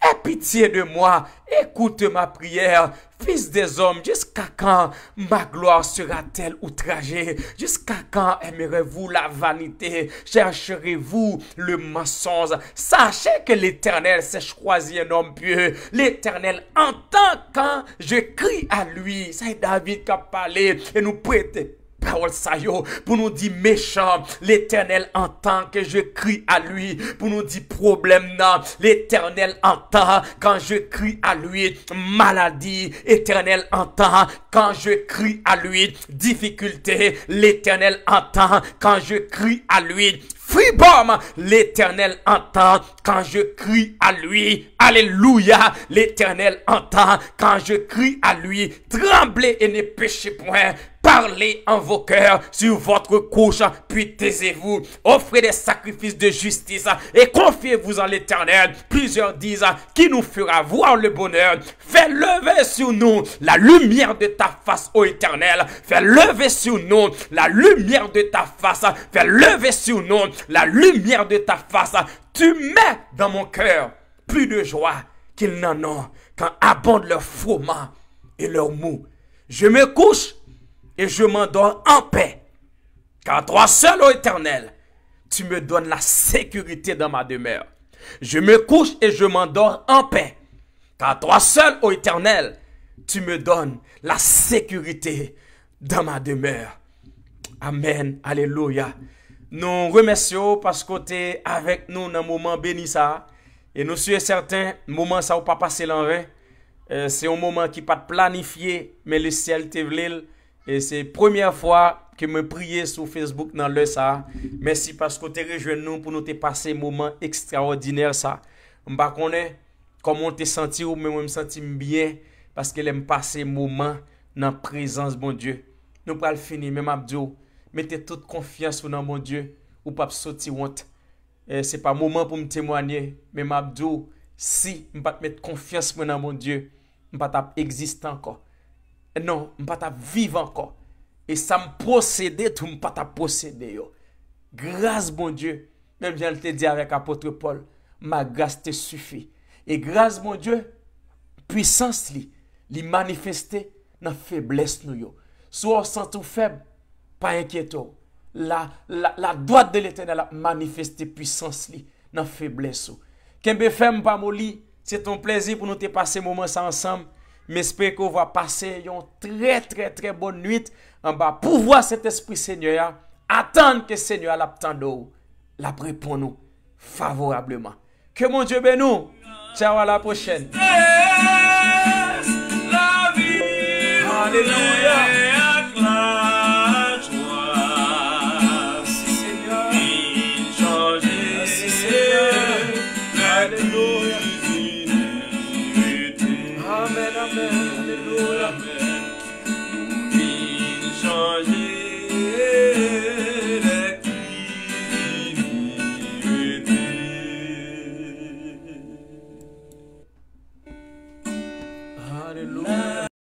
Aie pitié de moi, écoute ma prière, fils des hommes, jusqu'à quand ma gloire sera-t-elle outragée? Jusqu'à quand aimerez-vous la vanité? Chercherez-vous le mensonge? Sachez que l'Éternel s'est choisi un homme pieux. L'Éternel entend quand je crie à lui. C'est David qui a parlé et nous prêter parole ça yo, pour nous dire méchant, l'Éternel entend que je crie à lui, pour nous dire problème non, l'Éternel entend quand je crie à lui, maladie, l'Éternel entend quand je crie à lui, difficulté, l'Éternel entend quand je crie à lui, freedom, l'Éternel entend quand je crie à lui. Alléluia, l'Éternel entend quand je crie à lui. Tremblez et ne péchez point. Parlez en vos cœurs sur votre couche, puis taisez-vous. Offrez des sacrifices de justice et confiez-vous en l'Éternel. Plusieurs disent, qui nous fera voir le bonheur. Fais lever sur nous la lumière de ta face, ô Éternel. Fais lever sur nous la lumière de ta face. Fais lever sur nous la lumière de ta face. Tu mets dans mon cœur plus de joie qu'ils n'en ont quand abondent leur froment et leur mou. Je me couche et je m'endors en paix. Car toi seul, ô Éternel, tu me donnes la sécurité dans ma demeure. Je me couche et je m'endors en paix. Car toi seul, ô Éternel, tu me donnes la sécurité dans ma demeure. Amen. Alléluia. Nous remercions parce que tu es avec nous dans un moment béni ça. Et nous sommes certains, moment ça ou pas passer l'envers. C'est un moment qui pas planifié, mais le ciel te vlil. Et c'est la première fois que me prier sur Facebook dans le ça. Merci parce que tu rejoint nous pour nous te passer un moment extraordinaire ça. Je ne connais comment te sentir ou même me sentir bien parce que j'aime passer un moment dans la présence bon Dieu. Nous pas le finir même Abdou. Mettez toute confiance dans mon Dieu ou pas sortir honte. C'est pas moment pour me témoigner mais Abdou si je pas mettre confiance dans mon Dieu, je pas exister encore. Non, je ne peux pas vivre encore. Et ça me posséder, tout ne pas posséder. Grâce, bon Dieu, même je te dis avec l'apôtre Paul, ma grâce te suffit. Et grâce, mon Dieu, puissance li manifester dans la faiblesse nous. Soit sans tout faible, pas inquiétant. La droite de l'Éternel a manifesté puissance dans la faiblesse. Kembe femme pas moli, c'est ton plaisir pour nous te passer moment ça ensemble. Mais j'espère qu'on va passer une très bonne nuit en bas pour voir cet esprit Seigneur. Attendre que Seigneur l'attende, la répond nous favorablement. Que mon Dieu bénisse nous. Ciao, à la prochaine. Alléluia.